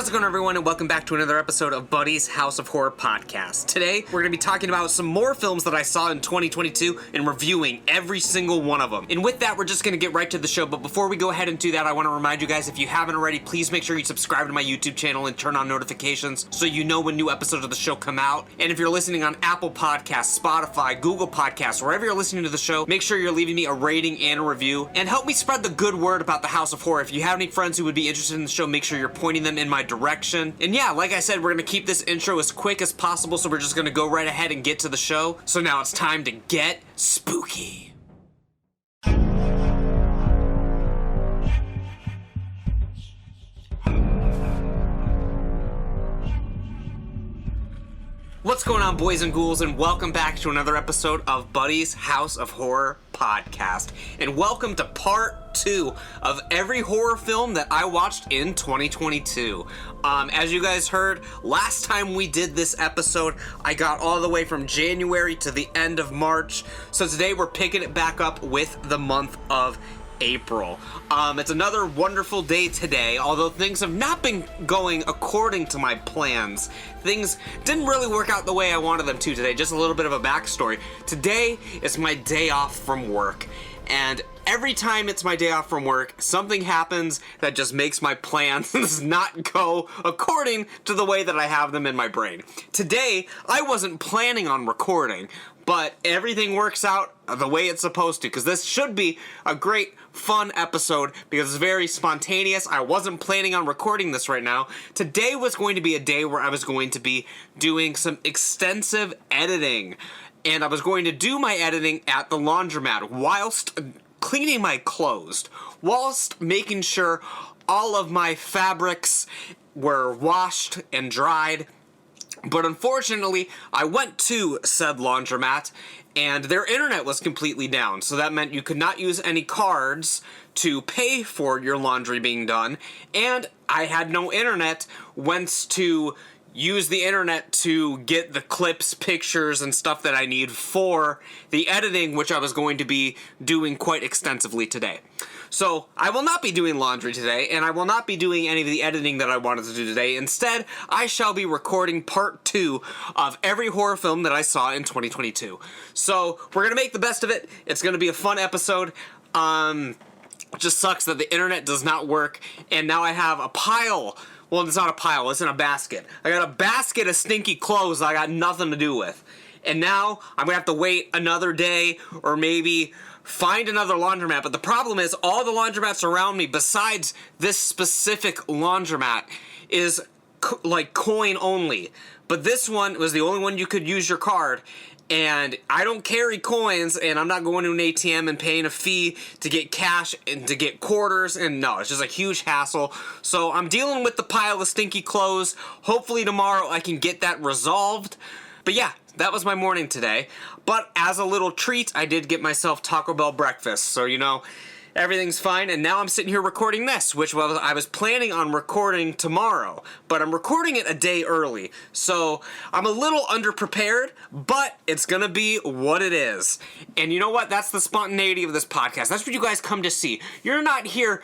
How's it going, everyone, and welcome back to another episode of Buddy's House of Horror podcast. Today, we're going to be talking about some more films that I saw in 2022 and reviewing every single one of them. And with that, we're just going to get right to the show, but before we go ahead and do that, I want to remind you guys, if you haven't already, please make sure you subscribe to my YouTube channel and turn on notifications so you know when new episodes of the show come out. And if you're listening on Apple Podcasts, Spotify, Google Podcasts, wherever you're listening to the show, make sure you're leaving me a rating and a review, and help me spread the good word about the House of Horror. If you have any friends who would be interested in the show, make sure you're pointing them in my direction. And yeah, like I said, we're gonna keep this intro as quick as possible, so we're just gonna go right ahead and get to the show. So now it's time to get spooky. What's going on, boys and ghouls, and welcome back to another episode of Buddy's House of Horror podcast. And welcome to part 2 of every horror film that I watched in 2022. As you guys heard, last time we did this episode, I got all the way from January to the end of March. So today we're picking it back up with the month of April. It's another wonderful day today, although things have not been going according to my plans. Things didn't really work out the way I wanted them to today. Just a little bit of a backstory. Today is my day off from work, and every time it's my day off from work, something happens that just makes my plans not go according to the way that I have them in my brain. Today, I wasn't planning on recording, but everything works out the way it's supposed to, because this should be a great, fun episode, because it's very spontaneous. I wasn't planning on recording this right now. Today was going to be a day where I was going to be doing some extensive editing, and I was going to do my editing at the laundromat whilst cleaning my clothes, whilst making sure all of my fabrics were washed and dried. But unfortunately, I went to said laundromat, and their internet was completely down. So that meant you could not use any cards to pay for your laundry being done. And I had no internet, whence to use the internet to get the clips, pictures, and stuff that I need for the editing, which I was going to be doing quite extensively today. So I will not be doing laundry today, and I will not be doing any of the editing that I wanted to do today. Instead, I shall be recording part 2 of every horror film that I saw in 2022. So we're going to make the best of it. It's going to be a fun episode. It just sucks that the internet does not work, and now I have a pile. Well, it's not a pile, it's in a basket. I got a basket of stinky clothes that I got nothing to do with. And now I'm going to have to wait another day, or maybe find another laundromat. But the problem is, all the laundromats around me, besides this specific laundromat, is like coin only. But this one was the only one you could use your card. And I don't carry coins, and I'm not going to an ATM and paying a fee to get cash and to get quarters, and no, it's just a huge hassle. So I'm dealing with the pile of stinky clothes. Hopefully tomorrow I can get that resolved. But yeah, that was my morning today. But as a little treat, I did get myself Taco Bell breakfast, so you know, everything's fine. And now I'm sitting here recording this, which I was planning on recording tomorrow, but I'm recording it a day early. So I'm a little underprepared, but it's gonna be what it is. And you know what? That's the spontaneity of this podcast. That's what you guys come to see. You're not here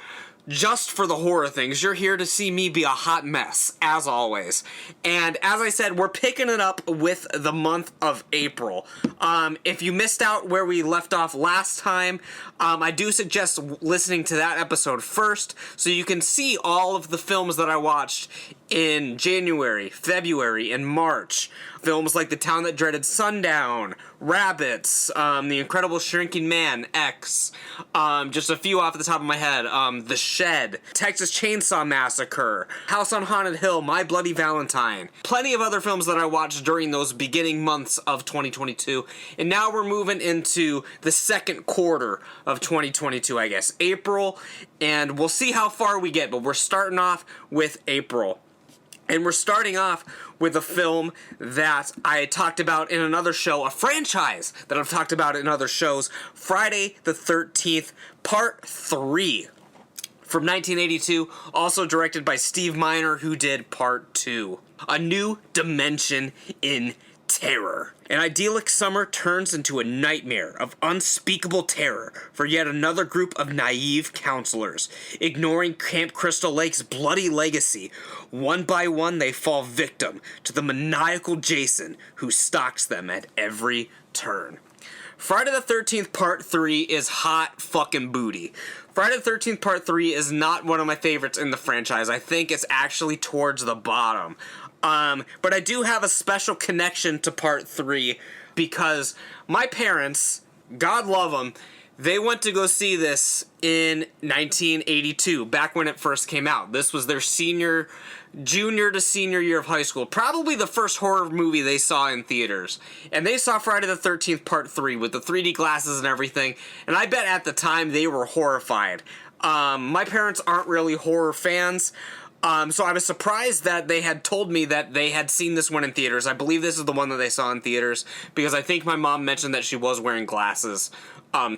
just for the horror things. You're here to see me be a hot mess, as always. And as I said, we're picking it up with the month of April. If you missed out where we left off last time, I do suggest listening to that episode first, so you can see all of the films that I watched in January, February, and March. Films like The Town That Dreaded Sundown, Rabbits, The Incredible Shrinking Man, X, just a few off the top of my head, The Shed, Texas Chainsaw Massacre, House on Haunted Hill, My Bloody Valentine. Plenty of other films that I watched during those beginning months of 2022. And now we're moving into the second quarter of 2022, I guess, April, and we'll see how far we get, but we're starting off with April. And we're starting off with a film that I talked about in another show, a franchise that I've talked about in other shows, Friday the 13th, Part 3, from 1982, also directed by Steve Miner, who did Part 2. A New Dimension in terror. An idyllic summer turns into a nightmare of unspeakable terror for yet another group of naive counselors. Ignoring Camp Crystal Lake's bloody legacy, one by one they fall victim to the maniacal Jason who stalks them at every turn. Friday the 13th Part 3 is hot fucking booty. Friday the 13th Part 3 is not one of my favorites in the franchise. I think it's actually towards the bottom. But I do have a special connection to Part 3 because my parents, God love them, they went to go see this in 1982, back when it first came out. This was their junior to senior year of high school. Probably the first horror movie they saw in theaters. And they saw Friday the 13th Part 3 with the 3D glasses and everything. And I bet at the time they were horrified. My parents aren't really horror fans. So I was surprised that they had told me that they had seen this one in theaters. I believe this is the one that they saw in theaters because I think my mom mentioned that she was wearing glasses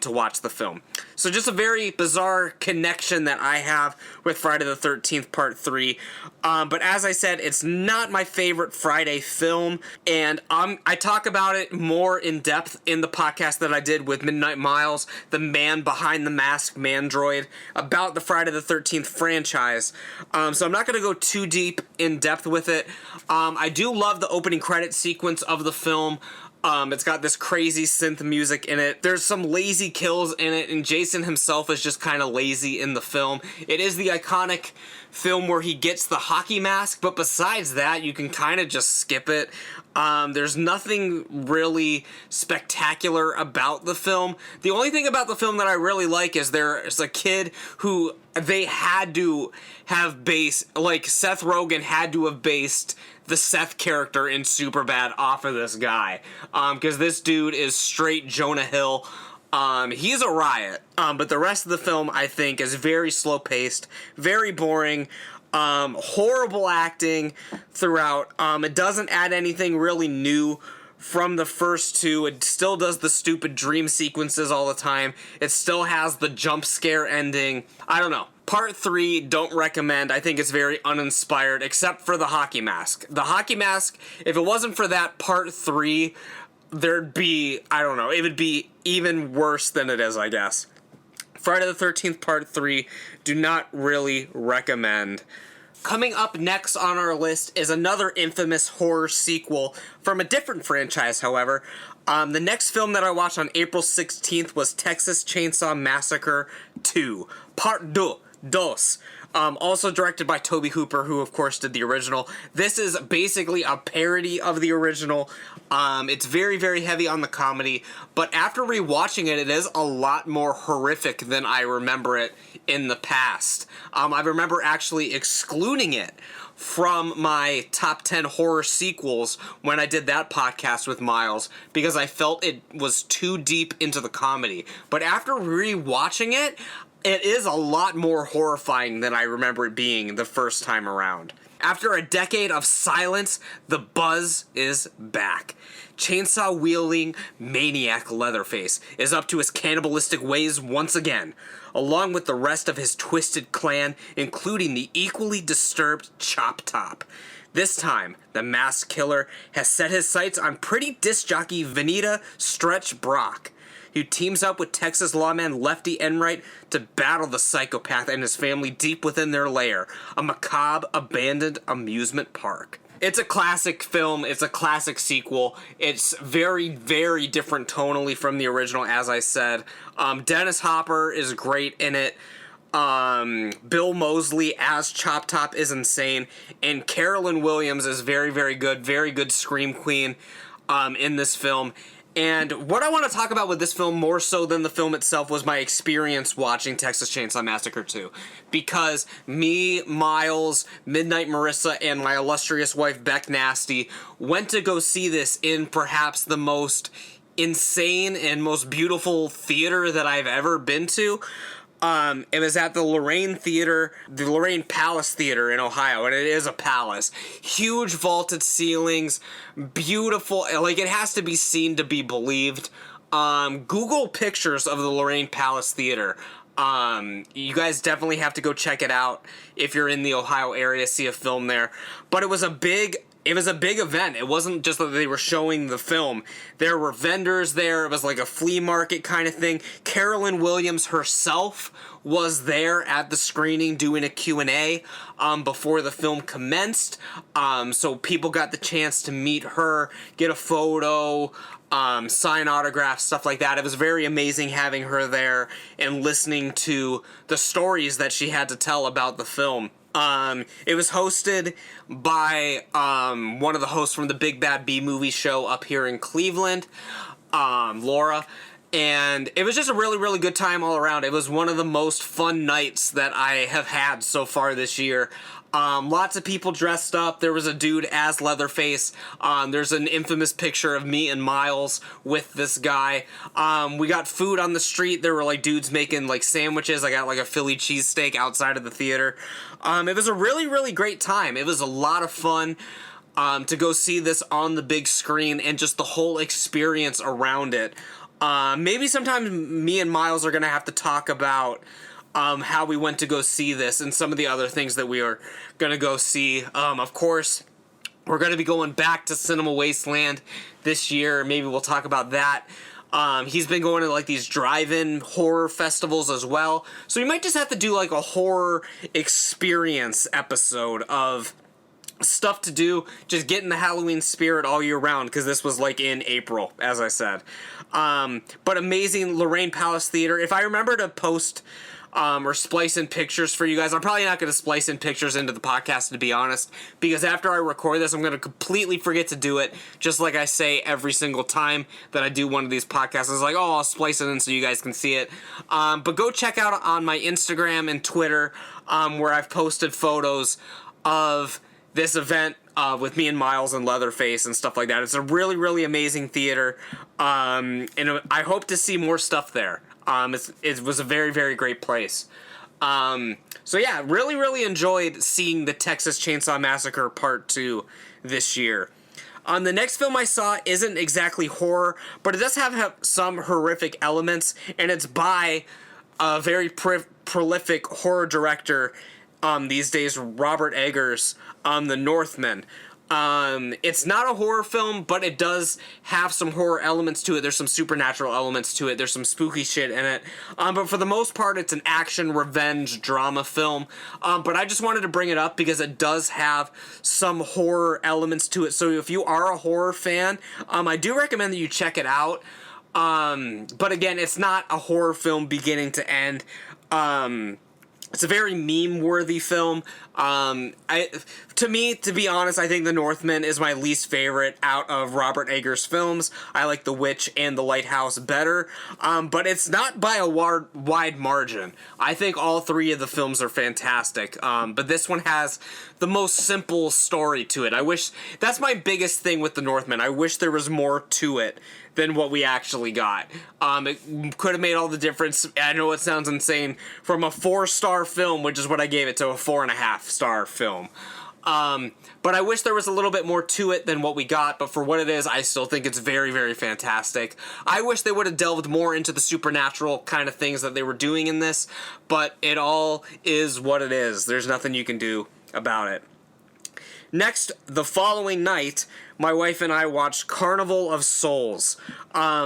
to watch the film. So just a very bizarre connection that I have with Friday the 13th Part 3. But as I said, it's not my favorite Friday film, and I talk about it more in depth in the podcast that I did with Midnight Miles, the man behind the mask, Mandroid, about the Friday the 13th franchise. So I'm not going to go too deep in depth with it. I do love the opening credit sequence of the film. It's got this crazy synth music in it. There's some lazy kills in it, and Jason himself is just kind of lazy in the film. It is the iconic film where he gets the hockey mask, but besides that, you can kind of just skip it. There's nothing really spectacular about the film. The only thing about the film that I really like is there's a kid who they had to have based, like Seth Rogen had to have based the Seth character in Superbad off of this guy, because this dude is straight Jonah Hill. He's a riot, but the rest of the film I think is very slow paced, very boring, horrible acting throughout. It doesn't add anything really new from the first two. It still does the stupid dream sequences all the time. It still has the jump scare ending. I don't know. Part 3, don't recommend. I think it's very uninspired, except for the hockey mask. The hockey mask, if it wasn't for that, Part 3, there'd be, I don't know, it would be even worse than it is, I guess. Friday the 13th Part 3, do not really recommend. Coming up next on our list is another infamous horror sequel from a different franchise, however. The next film that I watched on April 16th was Texas Chainsaw Massacre 2, Part 2. Dos. Also directed by Tobe Hooper, who of course did the original. This is basically a parody of the original. It's very, very heavy on the comedy, but after rewatching it, it is a lot more horrific than I remember it in the past. I remember actually excluding it from my top 10 horror sequels when I did that podcast with Miles because I felt it was too deep into the comedy. But after rewatching it, it is a lot more horrifying than I remember it being the first time around. After a decade of silence, the buzz is back. Chainsaw-wielding maniac Leatherface is up to his cannibalistic ways once again, along with the rest of his twisted clan, including the equally disturbed Chop Top. This time, the masked killer has set his sights on pretty disc jockey Venita Stretch Brock, who teams up with Texas lawman Lefty Enright to battle the psychopath and his family deep within their lair, a macabre, abandoned amusement park. It's a classic film. It's a classic sequel. It's very, very different tonally from the original, as I said. Dennis Hopper is great in it. Bill Moseley as Chop Top is insane. And Carolyn Williams is very, very good. Very good scream queen in this film. And what I want to talk about with this film more so than the film itself was my experience watching Texas Chainsaw Massacre 2. Because me, Miles, Midnight Marissa, and my illustrious wife Beck Nasty went to go see this in perhaps the most insane and most beautiful theater that I've ever been to. It was at the Lorraine Palace Theater in Ohio, and it is a palace. Huge vaulted ceilings, beautiful, like it has to be seen to be believed. Google pictures of the Lorraine Palace Theater. You guys definitely have to go check it out if you're in the Ohio area, see a film there. But it was a big it was a big event. It wasn't just that they were showing the film. There were vendors there. It was like a flea market kind of thing. Carolyn Williams herself was there at the screening doing a Q&A before the film commenced. So people got the chance to meet her, get a photo, sign autographs, stuff like that. It was very amazing having her there and listening to the stories that she had to tell about the film. It was hosted by one of the hosts from the Big Bad B-Movie show up here in Cleveland, Laura. And it was just a really, really good time all around. It was one of the most fun nights that I have had so far this year. Lots of people dressed up. There was a dude as Leatherface. There's an infamous picture of me and Miles with this guy. We got food on the street. There were like dudes making like sandwiches. I got like a Philly cheesesteak outside of the theater. It was a really, really great time. It was a lot of fun to go see this on the big screen and just the whole experience around it. Maybe sometime me and Miles are going to have to talk about how we went to go see this and some of the other things that we are going to go see. Of course, we're going to be going back to Cinema Wasteland this year. Maybe we'll talk about that. He's been going to like these drive-in horror festivals as well. So we might just have to do like a horror experience episode of stuff to do, just get in the Halloween spirit all year round, because this was like in April, as I said. But amazing, Lorraine Palace Theater. If I remember to post or splice in pictures for you guys, I'm probably not going to splice in pictures into the podcast, to be honest, because after I record this, I'm going to completely forget to do it, just like I say every single time that I do one of these podcasts. It's like, oh, I'll splice it in so you guys can see it. But go check out on my Instagram and Twitter, where I've posted photos of this event with me and Miles and Leatherface and stuff like that. It's a really, really amazing theater, and I hope to see more stuff there. It was a very, very great place. So yeah, really, really enjoyed seeing the Texas Chainsaw Massacre Part 2 this year. The next film I saw isn't exactly horror, but it does have some horrific elements, and it's by a very prolific horror director these days, Robert Eggers, The Northman. It's not a horror film, but it does have some horror elements to it. There's some supernatural elements to it. There's some spooky shit in it. But for the most part, it's an action revenge drama film. But I just wanted to bring it up because it does have some horror elements to it. So if you are a horror fan, I do recommend that you check it out. But again, it's not a horror film beginning to end. It's a very meme-worthy film. To me, to be honest, I think The Northman is my least favorite out of Robert Eggers' films. I like The Witch and The Lighthouse better, but it's not by a wide margin. I think all three of the films are fantastic, but this one has the most simple story to it. That's my biggest thing with The Northman. I wish there was more to it than what we actually got. It could have made all the difference. I know it sounds insane, from a 4-star film, which is what I gave it, to a 4.5-star film. But I wish there was a little bit more to it than what we got, but for what it is, I still think it's very, very fantastic. I wish they would have delved more into the supernatural kind of things that they were doing in this, but it all is what it is. There's nothing you can do about it. Next, the following night, my wife and I watched Carnival of Souls,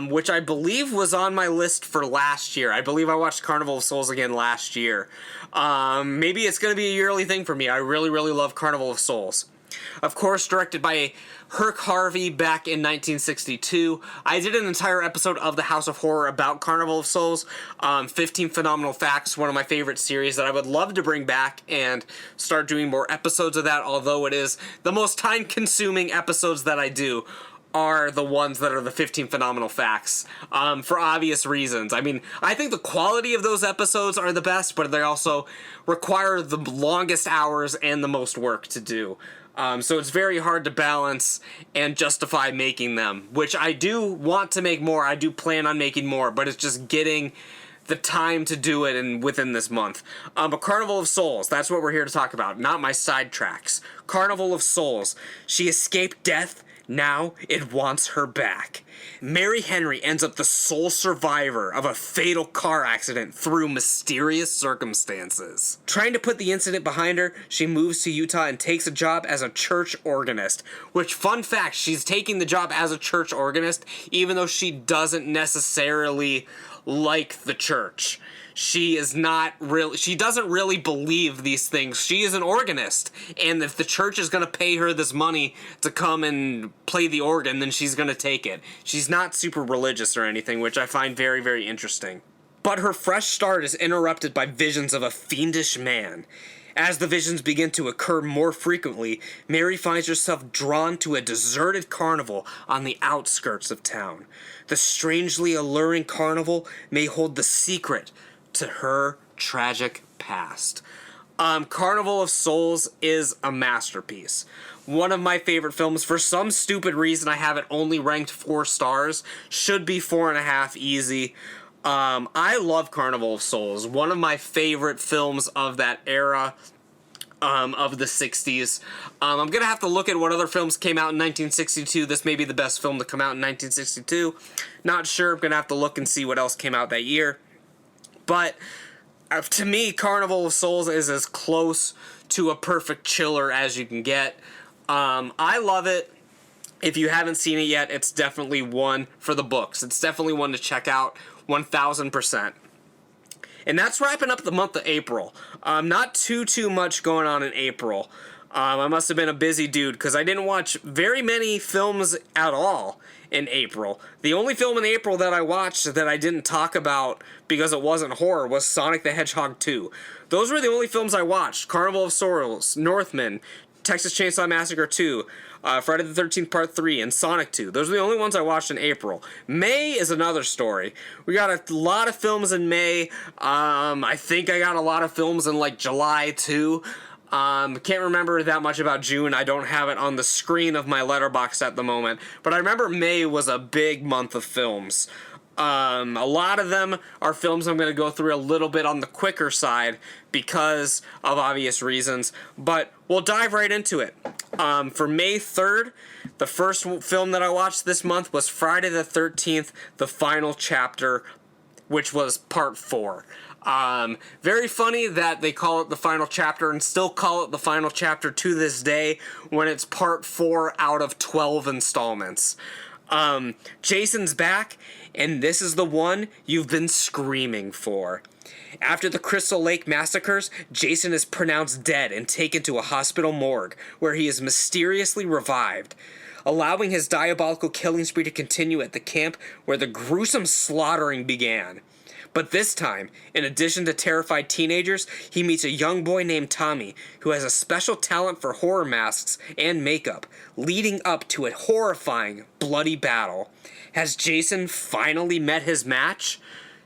which I believe was on my list for last year. I believe I watched Carnival of Souls again last year. Maybe it's going to be a yearly thing for me. I really, really love Carnival of Souls. Of course, directed by Herc Harvey back in 1962. I did an entire episode of The House of Horror about Carnival of Souls. 15 Phenomenal Facts, one of my favorite series that I would love to bring back and start doing more episodes of that, although it is the most time-consuming episodes that I do are the ones that are the 15 Phenomenal Facts, for obvious reasons. I mean, I think the quality of those episodes are the best, but they also require the longest hours and the most work to do. So it's very hard to balance and justify making them, which I do want to make more. I do plan on making more, but it's just getting the time to do it within this month. But Carnival of Souls, that's what we're here to talk about, not my sidetracks. Carnival of Souls. She escaped death Now it wants her back. Mary Henry ends up the sole survivor of a fatal car accident through mysterious circumstances. Trying to put the incident behind her, she moves to Utah and takes a job as a church organist. Which, fun fact, she's taking the job as a church organist even though she doesn't necessarily like the church. She doesn't really believe these things. She is an organist, and if the church is going to pay her this money to come and play the organ, then she's going to take it. She's not super religious or anything, which I find very, very interesting. But her fresh start is interrupted by visions of a fiendish man. As the visions begin to occur more frequently, Mary finds herself drawn to a deserted carnival on the outskirts of town. The strangely alluring carnival may hold the secret to her tragic past. Carnival of Souls is a masterpiece. One of my favorite films. For some stupid reason, I have it only ranked 4 stars. Should be 4.5 easy. I love Carnival of Souls. One of my favorite films of that era, of the 60s. I'm gonna have to look at what other films came out in 1962. This may be the best film to come out in 1962. Not sure. I'm gonna have to look and see what else came out that year. But to me, Carnival of Souls is as close to a perfect chiller as you can get. I love it. If you haven't seen it yet, it's definitely one for the books. It's definitely one to check out 1000%. And that's wrapping up the month of April. Not too much going on in April. I must have been a busy dude because I didn't watch very many films at all in April. The only film in April that I watched that I didn't talk about because it wasn't horror was Sonic the Hedgehog 2. Those were the only films I watched. Carnival of Souls, Northman, Texas Chainsaw Massacre 2, Friday the 13th Part 3, and Sonic 2. Those are the only ones I watched in April. May is another story. We got a lot of films in May. I think I got a lot of films in like July too. Can't remember that much about June. I don't have it on the screen of my Letterboxd at the moment. But I remember May was a big month of films. A lot of them are films I'm going to go through a little bit on the quicker side because of obvious reasons. But we'll dive right into it. For May 3rd, the first film that I watched this month was Friday the 13th, The Final Chapter, which was Part 4. Very funny that they call it The Final Chapter and still call it The Final Chapter to this day when it's Part 4 out of 12 installments. Jason's back, and this is the one you've been screaming for. After the Crystal Lake massacres, Jason is pronounced dead and taken to a hospital morgue, where he is mysteriously revived, allowing his diabolical killing spree to continue at the camp where the gruesome slaughtering began. But this time, in addition to terrified teenagers, he meets a young boy named Tommy, who has a special talent for horror masks and makeup, leading up to a horrifying, bloody battle. Has Jason finally met his match?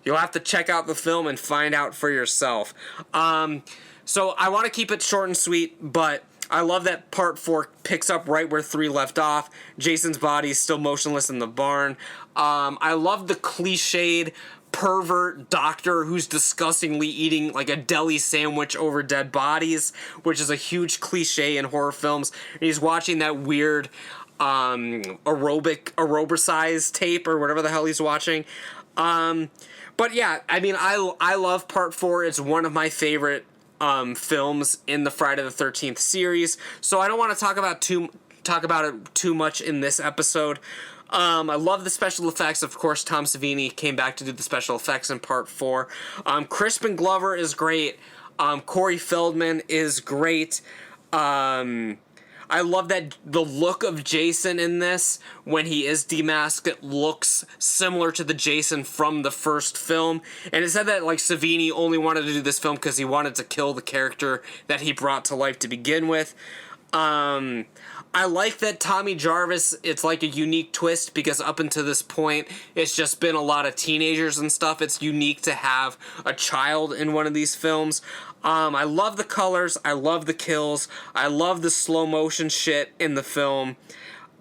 You'll have to check out the film and find out for yourself. So I want to keep it short and sweet, but I love that Part 4 picks up right where 3 left off. Jason's body is still motionless in the barn. I love the cliched pervert doctor who's disgustingly eating like a deli sandwich over dead bodies, which is a huge cliche in horror films. And he's watching that weird aerobicized tape or whatever the hell he's watching. But yeah, I mean, I love Part 4. It's one of my favorite films in the Friday the 13th series. So I don't want to talk about it too much in this episode. I love the special effects. Of course, Tom Savini came back to do the special effects in Part 4. Crispin Glover is great. Corey Feldman is great. I love that the look of Jason in this, when he is demasked, it looks similar to the Jason from the first film. And it said that like Savini only wanted to do this film because he wanted to kill the character that he brought to life to begin with. I like that Tommy Jarvis, it's like a unique twist because up until this point, it's just been a lot of teenagers and stuff. It's unique to have a child in one of these films. I love the colors. I love the kills. I love the slow motion shit in the film.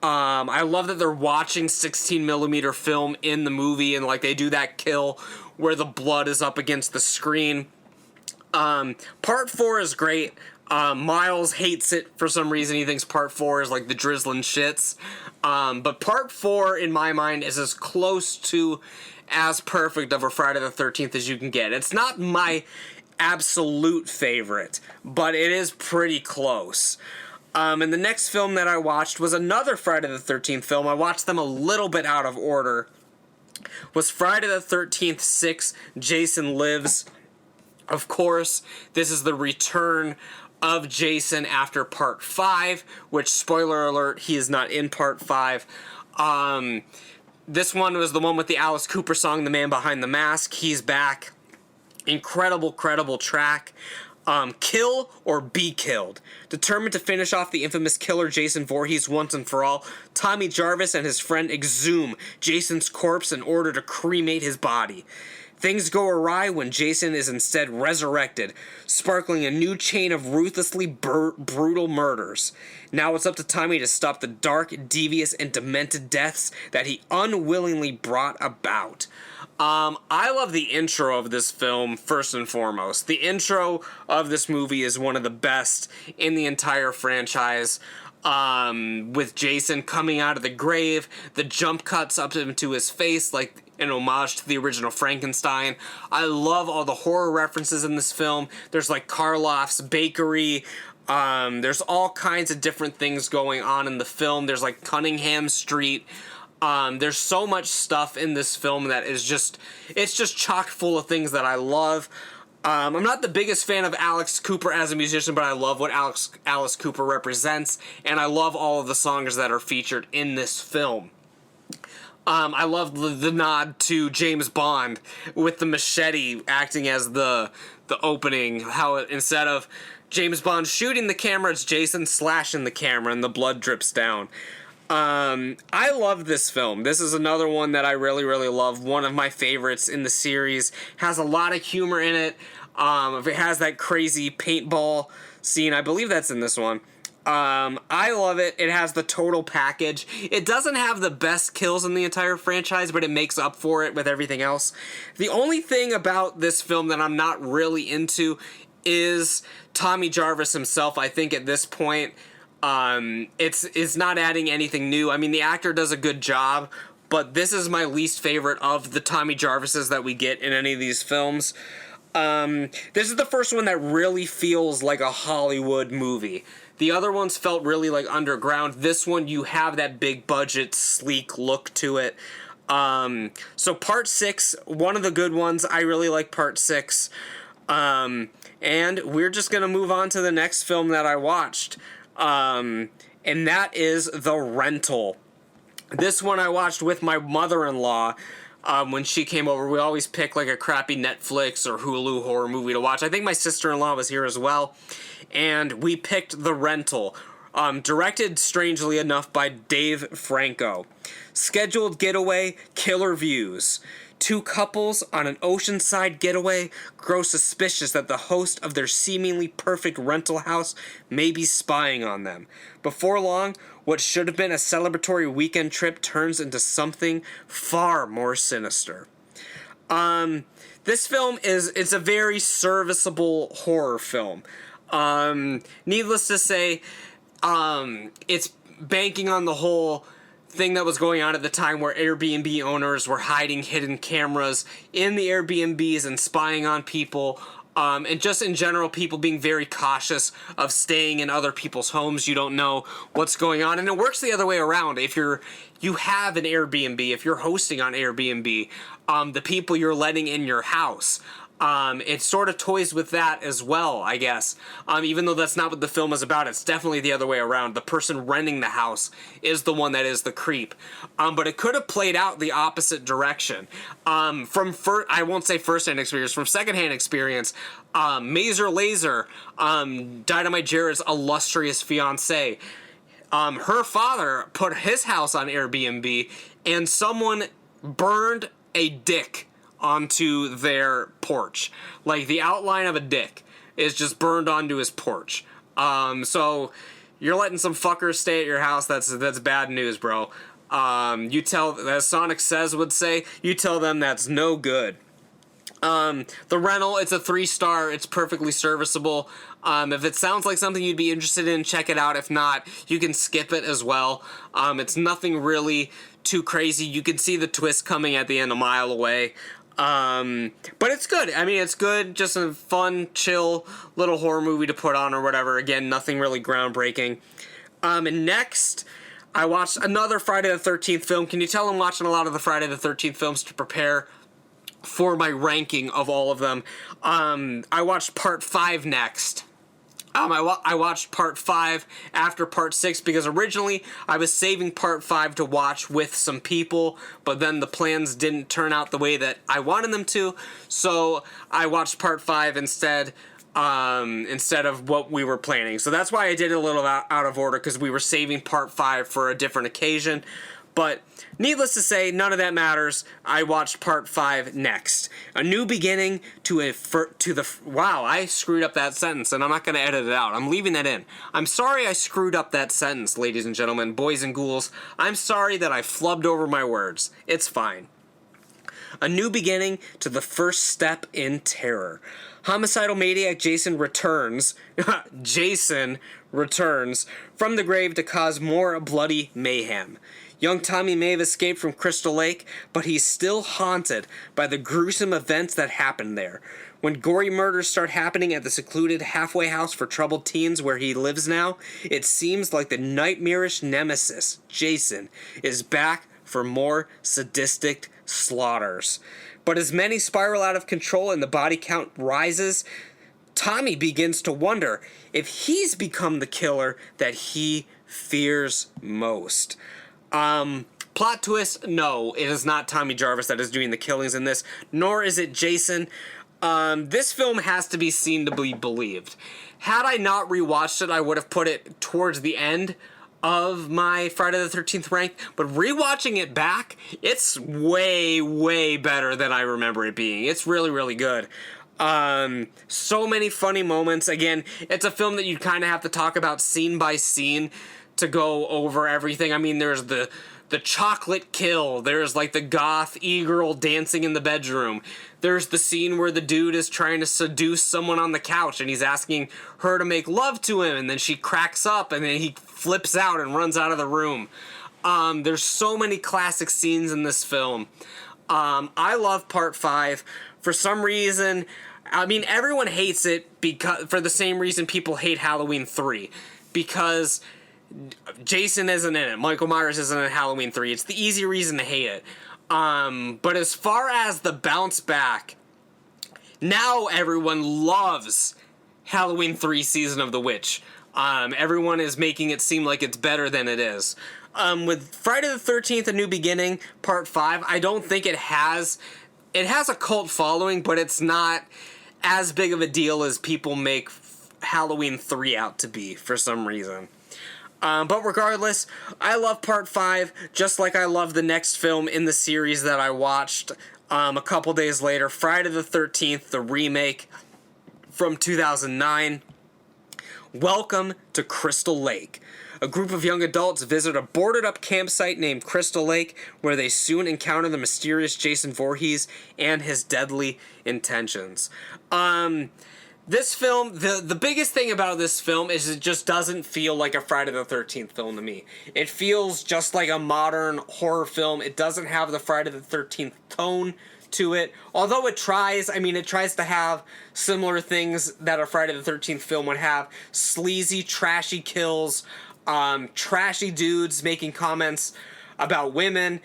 I love that they're watching 16mm film in the movie and like they do that kill where the blood is up against the screen. Part 4 is great. Miles hates it for some reason. He thinks part 4 is like the drizzling shits. But part 4, in my mind, is as close to as perfect of a Friday the 13th as you can get. It's not my absolute favorite, but it is pretty close. And the next film that I watched was another Friday the 13th film. I watched them a little bit out of order. Was Friday the 13th 6, Jason Lives. Of course, this is the return of Jason after part 5, which, spoiler alert, he is not in part 5. This one was the one with the Alice Cooper song, The Man Behind the Mask. He's back. Incredible, credible track. Kill or be killed. Determined to finish off the infamous killer Jason Voorhees once and for all, Tommy Jarvis and his friend exhume Jason's corpse in order to cremate his body. Things go awry when Jason is instead resurrected, sparkling a new chain of ruthlessly brutal murders. Now it's up to Tommy to stop the dark, devious, and demented deaths that he unwillingly brought about. I love the intro of this film, first and foremost. The intro of this movie is one of the best in the entire franchise. With Jason coming out of the grave, the jump cuts up into his face like an homage to the original Frankenstein. I love all the horror references in this film. There's like Karloff's Bakery. There's all kinds of different things going on in the film. There's like Cunningham Street. There's so much stuff in this film that is it's just chock full of things that I love. I'm not the biggest fan of Alice Cooper as a musician, but I love what Alice Cooper represents, and I love all of the songs that are featured in this film. I love the nod to James Bond with the machete acting as the opening, how instead of James Bond shooting the camera, it's Jason slashing the camera and the blood drips down. I love this film. This is another one that I really, really love. One of my favorites in the series. Has a lot of humor in it. It has that crazy paintball scene. I believe that's in this one. I love it. It has the total package. It doesn't have the best kills in the entire franchise, but it makes up for it with everything else. The only thing about this film that I'm not really into is Tommy Jarvis himself. I think at this point, it's not adding anything new. I mean, the actor does a good job, but this is my least favorite of the Tommy Jarvises that we get in any of these films. This is the first one that really feels like a Hollywood movie. The other ones felt really like underground. This one, you have that big budget, sleek look to it. So part 6, one of the good ones. I really like part 6. And we're just going to move on to the next film that I watched. And that is The Rental. This one I watched with my mother-in-law. When she came over, we always pick like a crappy Netflix or Hulu horror movie to watch. I think my sister-in-law was here as well. And we picked The Rental, directed, strangely enough, by Dave Franco. Scheduled getaway, killer views. Two couples on an oceanside getaway grow suspicious that the host of their seemingly perfect rental house may be spying on them. Before long, what should have been a celebratory weekend trip turns into something far more sinister. This film it's a very serviceable horror film. Needless to say, it's banking on the whole thing that was going on at the time where Airbnb owners were hiding hidden cameras in the Airbnbs and spying on people, and just in general people being very cautious of staying in other people's homes. You don't know what's going on, and it works the other way around. If you have an Airbnb, if you're hosting on Airbnb, the people you're letting in your house, it sort of toys with that as well, I guess. Even though that's not what the film is about, it's definitely the other way around. The person renting the house is the one that is the creep. But it could have played out the opposite direction. I won't say first-hand experience, from second-hand experience, Mazer Laser, Dynamite Jared's illustrious fiancée, her father put his house on Airbnb, and someone burned a dick onto their porch. Like, the outline of a dick is just burned onto his porch. So you're letting some fuckers stay at your house. That's bad news, bro. You tell, as Sonic Says would say, you tell them that's no good. The rental, it's a 3-star. It's perfectly serviceable. If it sounds like something you'd be interested in, check it out. If not, you can skip it as well. It's nothing really too crazy. You can see the twist coming at the end a mile away. But it's good. I mean, it's good. Just a fun, chill little horror movie to put on or whatever. Again, nothing really groundbreaking. And next, I watched another Friday the 13th film. Can you tell I'm watching a lot of the Friday the 13th films to prepare for my ranking of all of them? I watched Part 5 next. I watched Part 5 after Part 6 because originally I was saving Part 5 to watch with some people, but then the plans didn't turn out the way that I wanted them to, so I watched Part 5 instead of what we were planning. So that's why I did it a little out of order, because we were saving Part 5 for a different occasion. But needless to say, none of that matters. I watched Part 5 next. A new beginning wow, I screwed up that sentence, and I'm not going to edit it out. I'm leaving that in. I'm sorry I screwed up that sentence, ladies and gentlemen, boys and ghouls. I'm sorry that I flubbed over my words. It's fine. A new beginning to the first step in terror. Homicidal maniac Jason returns. Jason returns from the grave to cause more bloody mayhem. Young Tommy may have escaped from Crystal Lake, but he's still haunted by the gruesome events that happened there. When gory murders start happening at the secluded halfway house for troubled teens where he lives now, it seems like the nightmarish nemesis, Jason, is back for more sadistic slaughters. But as many spiral out of control and the body count rises, Tommy begins to wonder if he's become the killer that he fears most. Plot twist, no, it is not Tommy Jarvis that is doing the killings in this, nor is it Jason. This film has to be seen to be believed. Had I not rewatched it, I would have put it towards the end of my Friday the 13th rank, but rewatching it back, it's way, way better than I remember it being. It's really, really good. So many funny moments. Again, it's a film that you kind of have to talk about scene by scene to go over everything. I mean, there's the chocolate kill. There's like the goth e-girl dancing in the bedroom. There's the scene where the dude is trying to seduce someone on the couch and he's asking her to make love to him, and then she cracks up and then he flips out and runs out of the room. There's so many classic scenes in this film. I love Part 5. For some reason, I mean, everyone hates it because for the same reason people hate Halloween 3. Because Jason isn't in it. Michael Myers isn't in Halloween 3. It's the easy reason to hate it. But as far as the bounce back, now everyone loves Halloween 3 Season of the Witch. Everyone is making it seem like it's better than it is. With Friday the 13th, A New Beginning, Part 5, I don't think it has a cult following, but it's not as big of a deal as people make Halloween 3 out to be for some reason. But regardless, I love Part 5, just like I love the next film in the series that I watched a couple days later, Friday the 13th, the remake from 2009. Welcome to Crystal Lake. A group of young adults visit a boarded-up campsite named Crystal Lake, where they soon encounter the mysterious Jason Voorhees and his deadly intentions. This film, the biggest thing about this film is it just doesn't feel like a Friday the 13th film to me. It feels just like a modern horror film. It doesn't have the Friday the 13th tone to it. Although it tries to have similar things that a Friday the 13th film would have. Sleazy, trashy kills, trashy dudes making comments about women,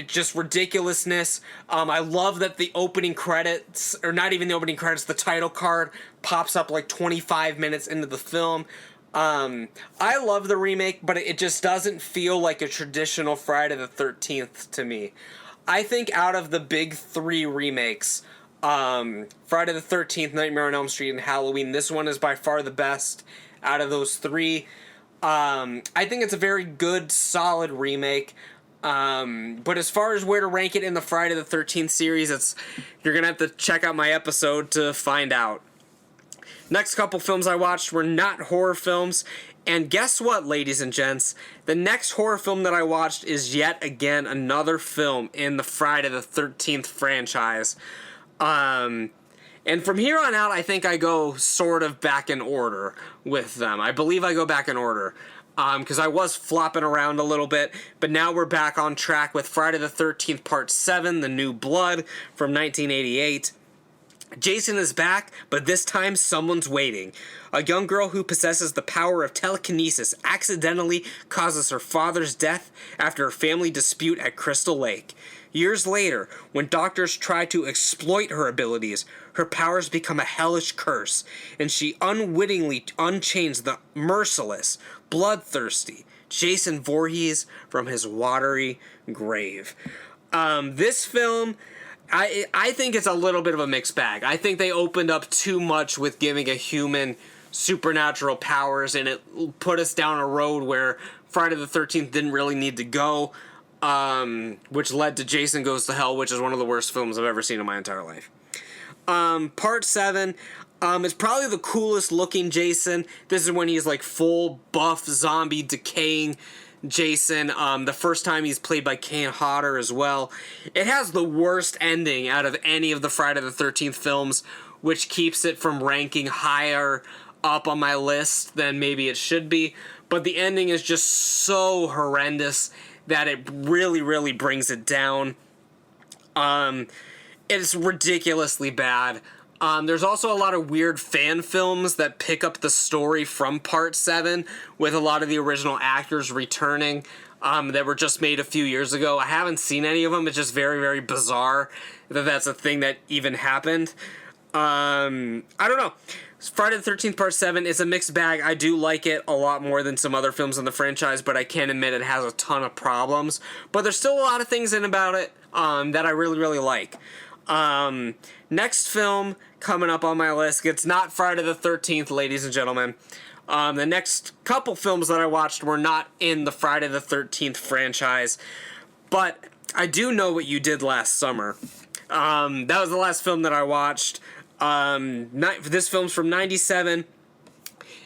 just ridiculousness. I love that the opening credits, or not even the opening credits, the title card pops up like 25 minutes into the film. I love the remake, but it just doesn't feel like a traditional Friday the 13th to me. I think out of the big 3 remakes, Friday the 13th, Nightmare on Elm Street, and Halloween, this one is by far the best out of those 3. I think it's a very good, solid remake. But as far as where to rank it in the Friday the 13th series, you're gonna have to check out my episode to find out. Next couple films I watched were not horror films, and guess what, ladies and gents? The next horror film that I watched is yet again another film in the Friday the 13th franchise. And from here on out, I think I go sort of back in order with them. I believe I go back in order. Because I was flopping around a little bit, but now we're back on track with Friday the 13th Part 7, The New Blood from 1988. Jason is back, but this time someone's waiting. A young girl who possesses the power of telekinesis accidentally causes her father's death after a family dispute at Crystal Lake. Years later, when doctors try to exploit her abilities, her powers become a hellish curse, and she unwittingly unchains the merciless, bloodthirsty Jason Voorhees from his watery grave. This film, I think it's a little bit of a mixed bag. I think they opened up too much with giving a human supernatural powers, and it put us down a road where Friday the 13th didn't really need to go, which led to Jason Goes to Hell, which is one of the worst films I've ever seen in my entire life. Part 7 is probably the coolest looking Jason. This is when he's like full buff zombie decaying Jason. The first time he's played by Kane Hodder as well. It has the worst ending out of any of the Friday the 13th films, which keeps it from ranking higher up on my list than maybe it should be. But the ending is just so horrendous that it really, really brings it down. It's ridiculously bad. There's also a lot of weird fan films that pick up the story from Part 7, with a lot of the original actors returning, that were just made a few years ago. I haven't seen any of them. It's just very, very bizarre that that's a thing that even happened. I don't know. Friday the 13th Part 7 is a mixed bag. I do like it a lot more than some other films in the franchise, but I can't admit it has a ton of problems. But there's still a lot of things in about it that I really, really like. Next film coming up on my list, it's not Friday the 13th, ladies and gentlemen. The next couple films that I watched were not in the Friday the 13th franchise, but I do know what you did last summer. That was the last film that I watched. This film's from 97.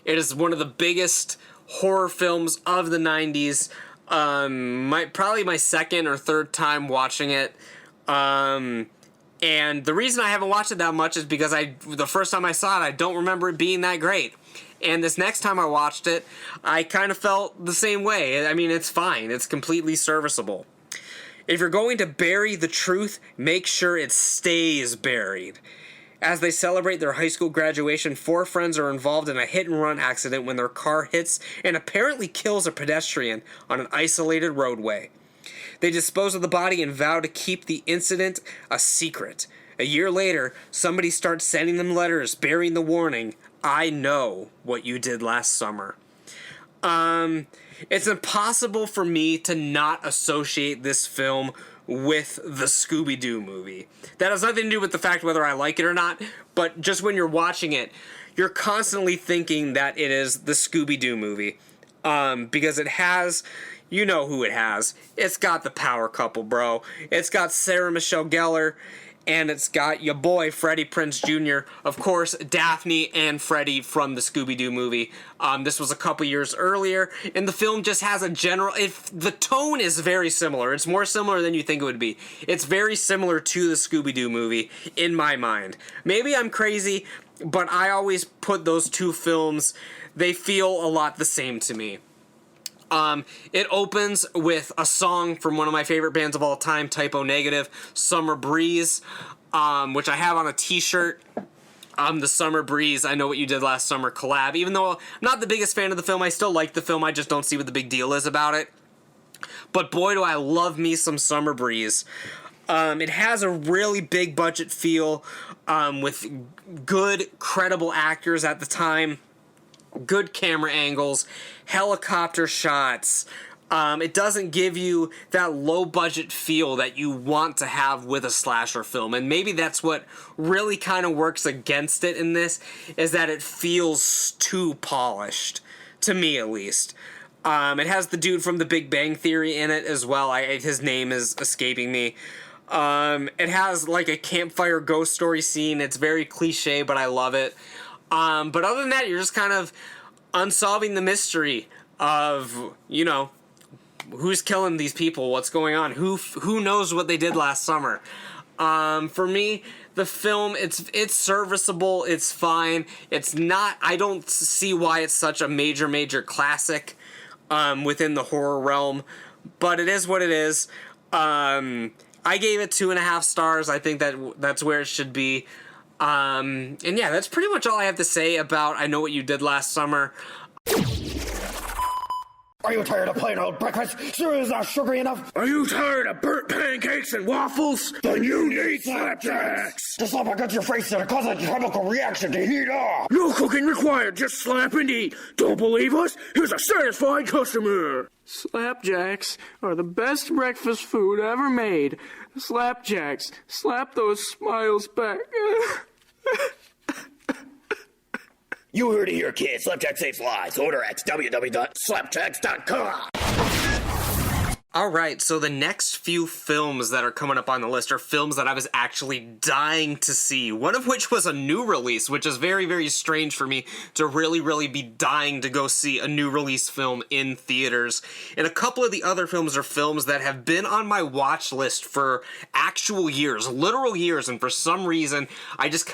It is one of the biggest horror films of the 90s. Probably my second or third time watching it. And the reason I haven't watched it that much is because the first time I saw it, I don't remember it being that great. And this next time I watched it, I kind of felt the same way. I mean, it's fine. It's completely serviceable. If you're going to bury the truth, make sure it stays buried. As they celebrate their high school graduation, 4 friends are involved in a hit-and-run accident when their car hits and apparently kills a pedestrian on an isolated roadway. They dispose of the body and vow to keep the incident a secret. A year later, somebody starts sending them letters bearing the warning, "I know what you did last summer." It's impossible for me to not associate this film with the Scooby-Doo movie. That has nothing to do with the fact whether I like it or not, but just when you're watching it, you're constantly thinking that it is the Scooby-Doo movie. Because it has, you know who it has. It's got the power couple, bro. It's got Sarah Michelle Gellar, and it's got your boy Freddie Prinze Jr., of course, Daphne and Freddie from the Scooby-Doo movie. This was a couple years earlier, and the film just has a general... the tone is very similar. It's more similar than you think it would be. It's very similar to the Scooby-Doo movie, in my mind. Maybe I'm crazy, but I always put those two films... they feel a lot the same to me. It opens with a song from one of my favorite bands of all time, Typo Negative, Summer Breeze, which I have on a t-shirt. The Summer Breeze, I Know What You Did Last Summer collab. Even though I'm not the biggest fan of the film, I still like the film, I just don't see what the big deal is about it. But boy, do I love me some Summer Breeze. It has a really big budget feel, with good, credible actors at the time. Good camera angles, helicopter shots. It doesn't give you that low-budget feel that you want to have with a slasher film. And maybe that's what really kind of works against it in this, is that it feels too polished, to me at least. It has the dude from The Big Bang Theory in it as well. His name is escaping me. It has like a campfire ghost story scene. It's very cliche, but I love it. But other than that, you're just kind of unsolving the mystery of, you know, who's killing these people, what's going on, who knows what they did last summer. For me, the film, it's serviceable, it's fine. It's not, I don't see why it's such a major classic within the horror realm, but it is what it is. I gave it 2.5 stars. I think that's where it should be. And yeah, that's pretty much all I have to say about I Know What You Did Last Summer. Are you tired of plain old breakfast? Sure is not sugary enough. Are you tired of burnt pancakes and waffles? Then you need slapjacks. To slap against your face and cause a chemical reaction to heat up. No cooking required, just slap and eat. Don't believe us? Here's a satisfied customer. Slapjacks are the best breakfast food ever made. Slapjacks, slap those smiles back. You heard it here, kids. Slapjack saves lives. Order at www.slapjacks.com. Alright, so the next few films that are coming up on the list are films that I was actually dying to see. One of which was a new release, which is very strange for me to really be dying to go see a new release film in theaters. And a couple of the other films are films that have been on my watch list for actual years, literal years, and for some reason, I just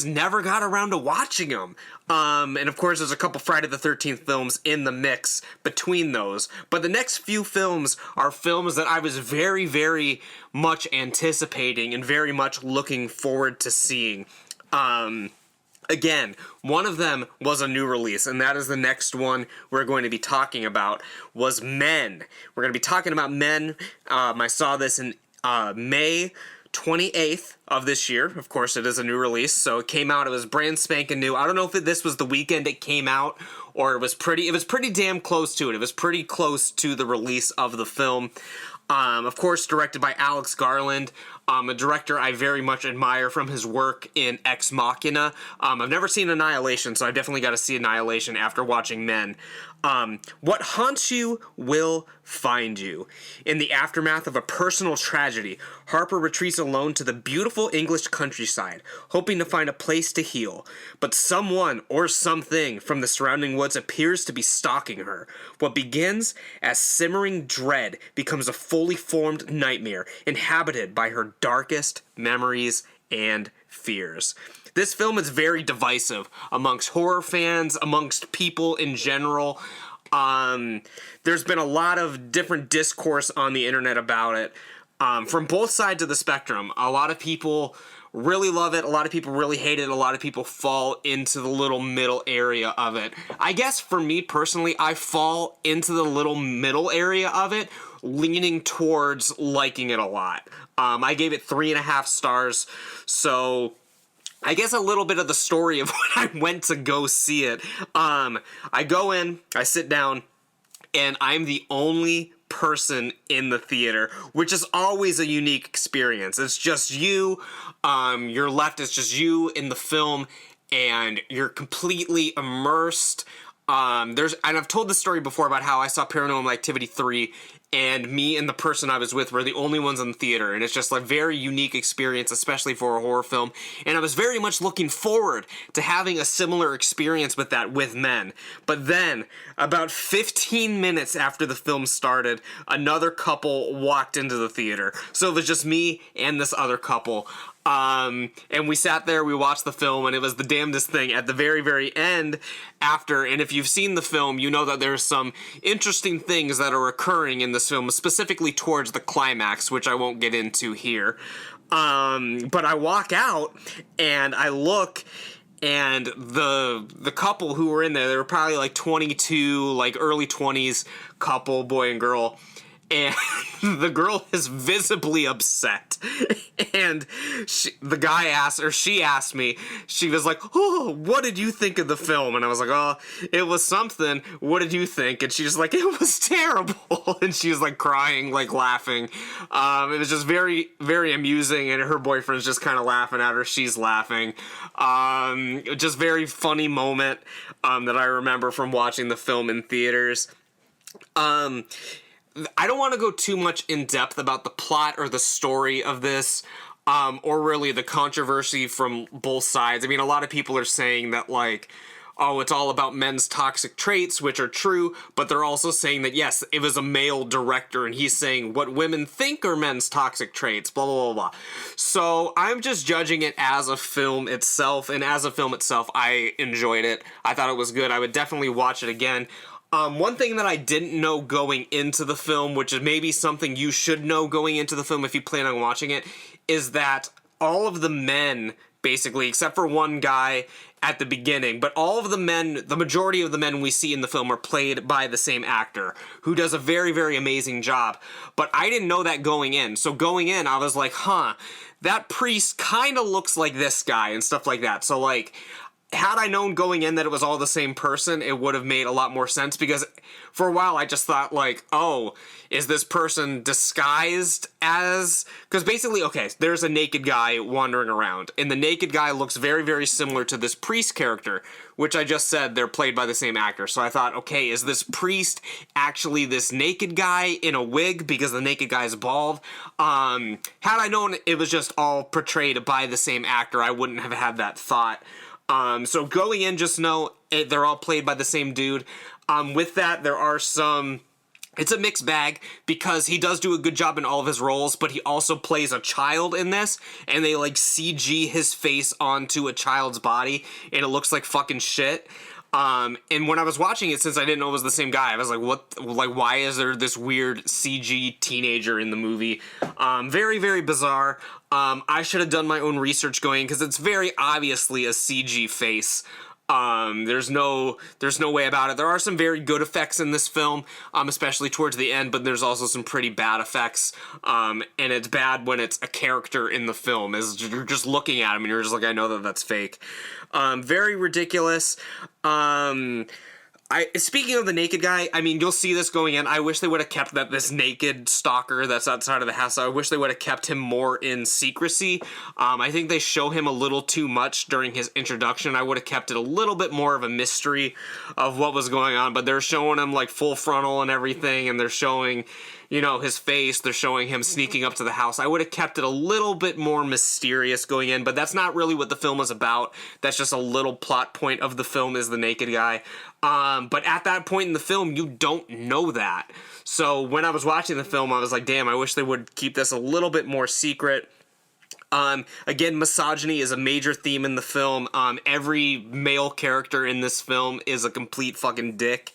never got around to watching them. And of course, there's a couple Friday the 13th films in the mix between those. But the next few films are films that I was very much anticipating and very much looking forward to seeing. Again, one of them was a new release, and that is the next one we're going to be talking about, was Men. We're going to be talking about Men. I saw this in May 28th of this year. Of course, it is a new release, so it came out. It was brand spanking new. I don't know if this was the weekend it came out, or it was pretty damn close to it. It was pretty close to the release of the film. Of course, directed by Alex Garland, a director I very much admire from his work in Ex Machina. I've never seen Annihilation, so I've definitely got to see Annihilation after watching Men. What haunts you will find you. In the aftermath of a personal tragedy, Harper retreats alone to the beautiful English countryside, hoping to find a place to heal. But someone or something from the surrounding woods appears to be stalking her. What begins as simmering dread becomes a fully formed nightmare, inhabited by her darkest memories and fears. This film is very divisive amongst horror fans, amongst people in general. There's been a lot of different discourse on the internet about it, from both sides of the spectrum. A lot of people really love it, a lot of people really hate it, a lot of people fall into the little middle area of it. I guess for me personally, I fall into the little middle area of it, leaning towards liking it a lot. I gave it 3.5 stars, so I guess a little bit of the story of when I went to go see it. I go in, I sit down, and I'm the only person in the theater, which is always a unique experience. It's just you, you're left, it's just you in the film, and you're completely immersed. And I've told this story before about how I saw Paranormal Activity 3, and me and the person I was with were the only ones in the theater, and it's just a very unique experience, especially for a horror film, and I was very much looking forward to having a similar experience with that with Men. But then, about 15 minutes after the film started, another couple walked into the theater, so it was just me and this other couple. And we sat there, we watched the film, and it was the damnedest thing. At the very end, after, and if you've seen the film, you know that there's some interesting things that are occurring in this film, specifically towards the climax, which I won't get into here. But I walk out, and I look, and the couple who were in there, they were probably like 22, like early 20s couple, boy and girl. And the girl is visibly upset, and the guy asked, or she asked me, she was like, "Oh, what did you think of the film?" And I was like, "Oh, it was something. What did you think?" And she was like, "It was terrible." And she was like crying, like laughing. It was just very amusing, and her boyfriend's just kind of laughing at her. She's laughing. Just very funny moment that I remember from watching the film in theaters. I don't want to go too much in depth about the plot or the story of this, or really the controversy from both sides. I mean, a lot of people are saying that, like, oh, it's all about men's toxic traits, which are true, but they're also saying that, yes, it was a male director, and he's saying what women think are men's toxic traits, blah, blah, blah, blah. So I'm just judging it as a film itself, and as a film itself, I enjoyed it. I thought it was good. I would definitely watch it again. One thing that I didn't know going into the film, which is maybe something you should know going into the film if you plan on watching it, is that all of the men, basically, except for one guy at the beginning, but all of the men, the majority of the men we see in the film are played by the same actor, who does a very, very amazing job. But I didn't know that going in. So going in, I was like, that priest kind of looks like this guy and stuff like that. So, like, had I known going in that it was all the same person, it would have made a lot more sense, because for a while I just thought, like, oh, is this person disguised as... Because basically, okay, there's a naked guy wandering around, and the naked guy looks very, very similar to this priest character, which I just said they're played by the same actor. So I thought, okay, is this priest actually this naked guy in a wig because the naked guy is bald? Had I known it was just all portrayed by the same actor, I wouldn't have had that thought. So going in, just know they're all played by the same dude. With that, there are some... It's a mixed bag, because he does do a good job in all of his roles, but he also plays a child in this, and they, like, CG his face onto a child's body, and it looks like fucking shit. And when I was watching it, since I didn't know it was the same guy, I was like, what, like, why is there this weird CG teenager in the movie? Very, very bizarre. I should have done my own research going, because it's very obviously a CG face. There's no way about it. There are some very good effects in this film, especially towards the end, but there's also some pretty bad effects, and it's bad when it's a character in the film, as you're just looking at him and you're just like, I know that that's fake. Very ridiculous. Speaking of the naked guy, I mean, you'll see this going in. I wish they would have kept this naked stalker that's outside of the house. I wish they would have kept him more in secrecy. I think they show him a little too much during his introduction. I would have kept it a little bit more of a mystery of what was going on, but they're showing him, like, full frontal and everything, and they're showing, you know, his face. They're showing him sneaking up to the house. I would have kept it a little bit more mysterious going in, but that's not really what the film is about. That's just a little plot point of the film, is the naked guy. But at that point in the film, you don't know that. So when I was watching the film, I was like, damn, I wish they would keep this a little bit more secret. Again, misogyny is a major theme in the film. Every male character in this film is a complete fucking dick.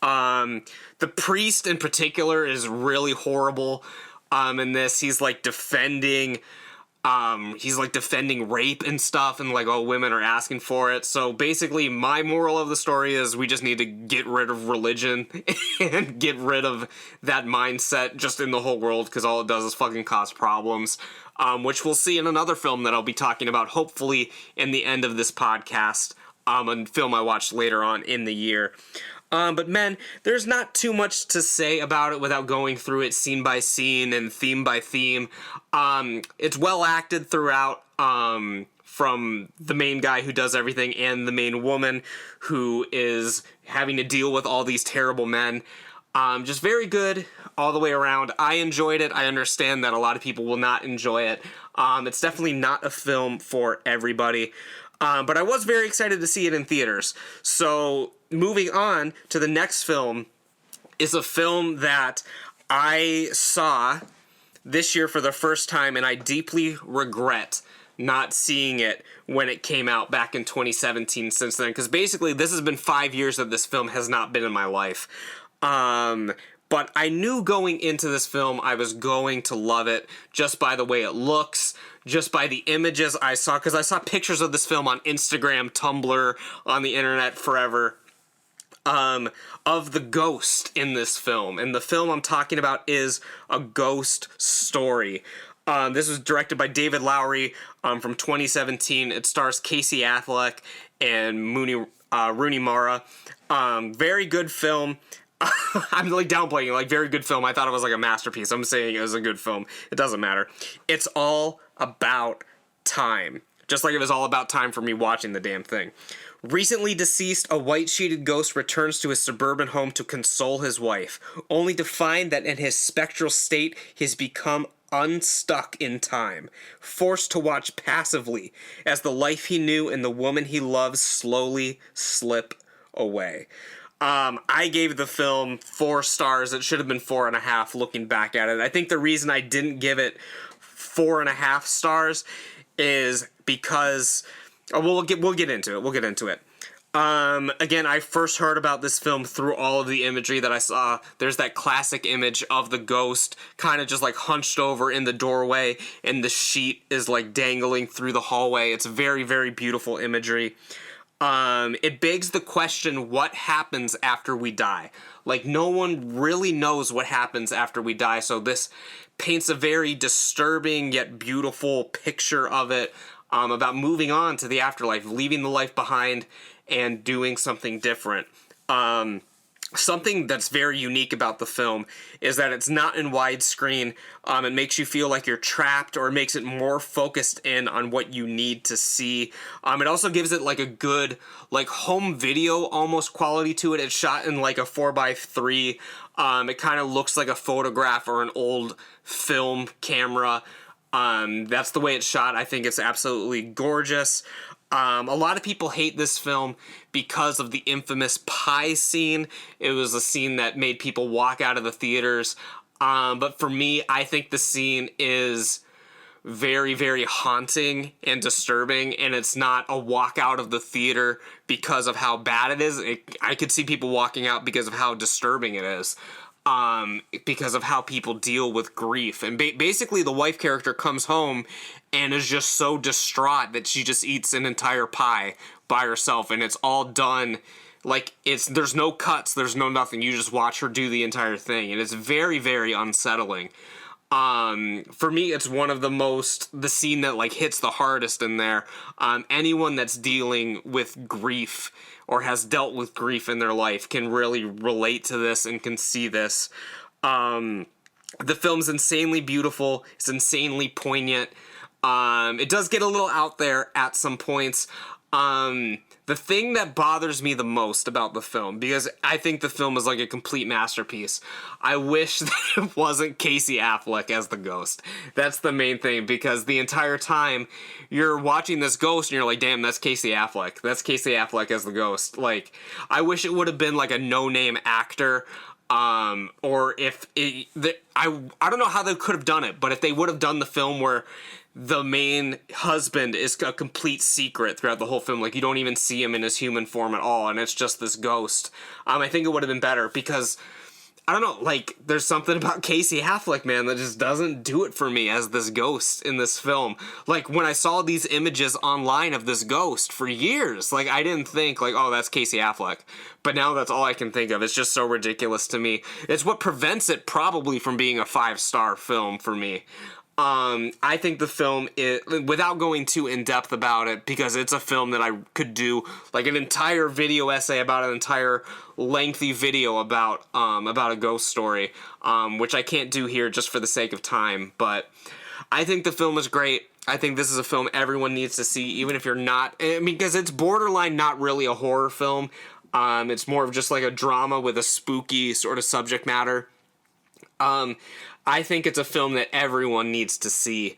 The priest in particular is really horrible. In this, he's like defending rape and stuff, and like, oh, women are asking for it. So basically, my moral of the story is we just need to get rid of religion and get rid of that mindset just in the whole world, because all it does is fucking cause problems, which we'll see in another film that I'll be talking about, hopefully, in the end of this podcast, a film I watched later on in the year. But men, there's not too much to say about it without going through it scene by scene and theme by theme. It's well acted throughout, from the main guy who does everything and the main woman who is having to deal with all these terrible men. Just very good all the way around. I enjoyed it. I understand that a lot of people will not enjoy it. It's definitely not a film for everybody. But I was very excited to see it in theaters. So moving on to the next film is a film that I saw this year for the first time, and I deeply regret not seeing it when it came out back in 2017 since then, because basically this has been 5 years that this film has not been in my life. But I knew going into this film I was going to love it just by the way it looks, just by the images I saw, because I saw pictures of this film on Instagram, Tumblr, on the internet forever, of the ghost in this film. And the film I'm talking about is A Ghost Story. This was directed by David Lowery from 2017. It stars Casey Affleck and Rooney Mara. Very good film. I'm like downplaying it, like very good film. I thought it was like a masterpiece. I'm saying it was a good film. It doesn't matter. It's all about time. Just like it was all about time for me watching the damn thing. Recently deceased, a white-sheeted ghost returns to his suburban home to console his wife, only to find that in his spectral state, he's become unstuck in time, forced to watch passively as the life he knew and the woman he loves slowly slip away. I gave the film 4 stars. It should have been 4.5 looking back at it. I think the reason I didn't give it 4.5 stars is because we'll get into it. We'll get into it. Again, I first heard about this film through all of the imagery that I saw. There's that classic image of the ghost kind of just like hunched over in the doorway, and the sheet is like dangling through the hallway. It's very, very beautiful imagery. It begs the question, what happens after we die? Like, no one really knows what happens after we die, so this paints a very disturbing yet beautiful picture of it, about moving on to the afterlife, leaving the life behind and doing something different. Something that's very unique about the film is that it's not in widescreen. It makes you feel like you're trapped, or it makes it more focused in on what you need to see. It also gives it like a good, like, home video almost quality to it. It's shot in like a 4x3. It kind of looks like a photograph or an old film camera. That's the way it's shot. I think it's absolutely gorgeous. A lot of people hate this film because of the infamous pie scene. It was a scene that made people walk out of the theaters. But for me, I think the scene is very, very haunting and disturbing, and it's not a walk out of the theater because of how bad it is. I could see people walking out because of how disturbing it is. Because of how people deal with grief. And basically the wife character comes home and is just so distraught that she just eats an entire pie by herself, and it's all done like there's no cuts, there's no nothing. You just watch her do the entire thing, and it's very, very unsettling. For me, it's one of the scene that like hits the hardest in there. Anyone that's dealing with grief or has dealt with grief in their life can really relate to this and can see this. The film's insanely beautiful. It's insanely poignant. It does get a little out there at some points. The thing that bothers me the most about the film, because I think the film is like a complete masterpiece, I wish that it wasn't Casey Affleck as the ghost. That's the main thing, because the entire time you're watching this ghost and you're like, damn, that's Casey Affleck. That's Casey Affleck as the ghost. Like, I wish it would have been like a no-name actor. Or if I don't know how they could have done it, but if they would have done the film where the main husband is a complete secret throughout the whole film, like you don't even see him in his human form at all, and it's just this ghost, I think it would have been better, because I don't know, like, there's something about Casey Affleck, man, that just doesn't do it for me as this ghost in this film. Like, when I saw these images online of this ghost for years, like, I didn't think, like, oh, that's Casey Affleck. But now that's all I can think of. It's just so ridiculous to me. It's what prevents it probably from being a 5-star film for me. I think the film is, without going too in-depth about it, because it's a film that I could do like an entire video essay about, an entire lengthy video about a ghost story, which I can't do here just for the sake of time, but I think the film is great. I think this is a film everyone needs to see, even if you're not, because it's borderline not really a horror film. It's more of just like a drama with a spooky sort of subject matter. I think it's a film that everyone needs to see.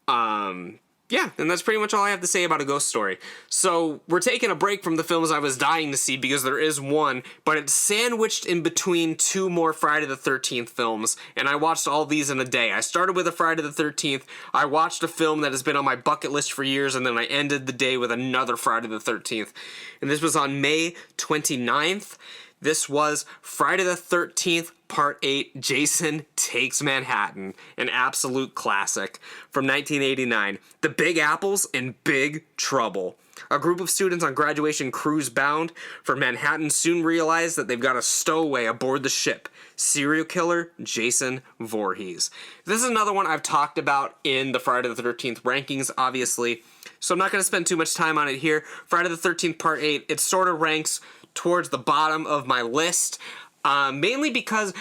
Yeah, and that's pretty much all I have to say about A Ghost Story. So, we're taking a break from the films I was dying to see, because there is one, but it's sandwiched in between 2 more Friday the 13th films, and I watched all these in a day. I started with a Friday the 13th, I watched a film that has been on my bucket list for years, and then I ended the day with another Friday the 13th. And this was on May 29th. This was Friday the 13th, Part 8, Jason Takes Manhattan, an absolute classic from 1989. The Big Apple's in big trouble. A group of students on graduation cruise bound for Manhattan soon realize that they've got a stowaway aboard the ship, serial killer Jason Voorhees. This is another one I've talked about in the Friday the 13th rankings, obviously, so I'm not going to spend too much time on it here. Friday the 13th, Part 8, it sort of ranks towards the bottom of my list, mainly because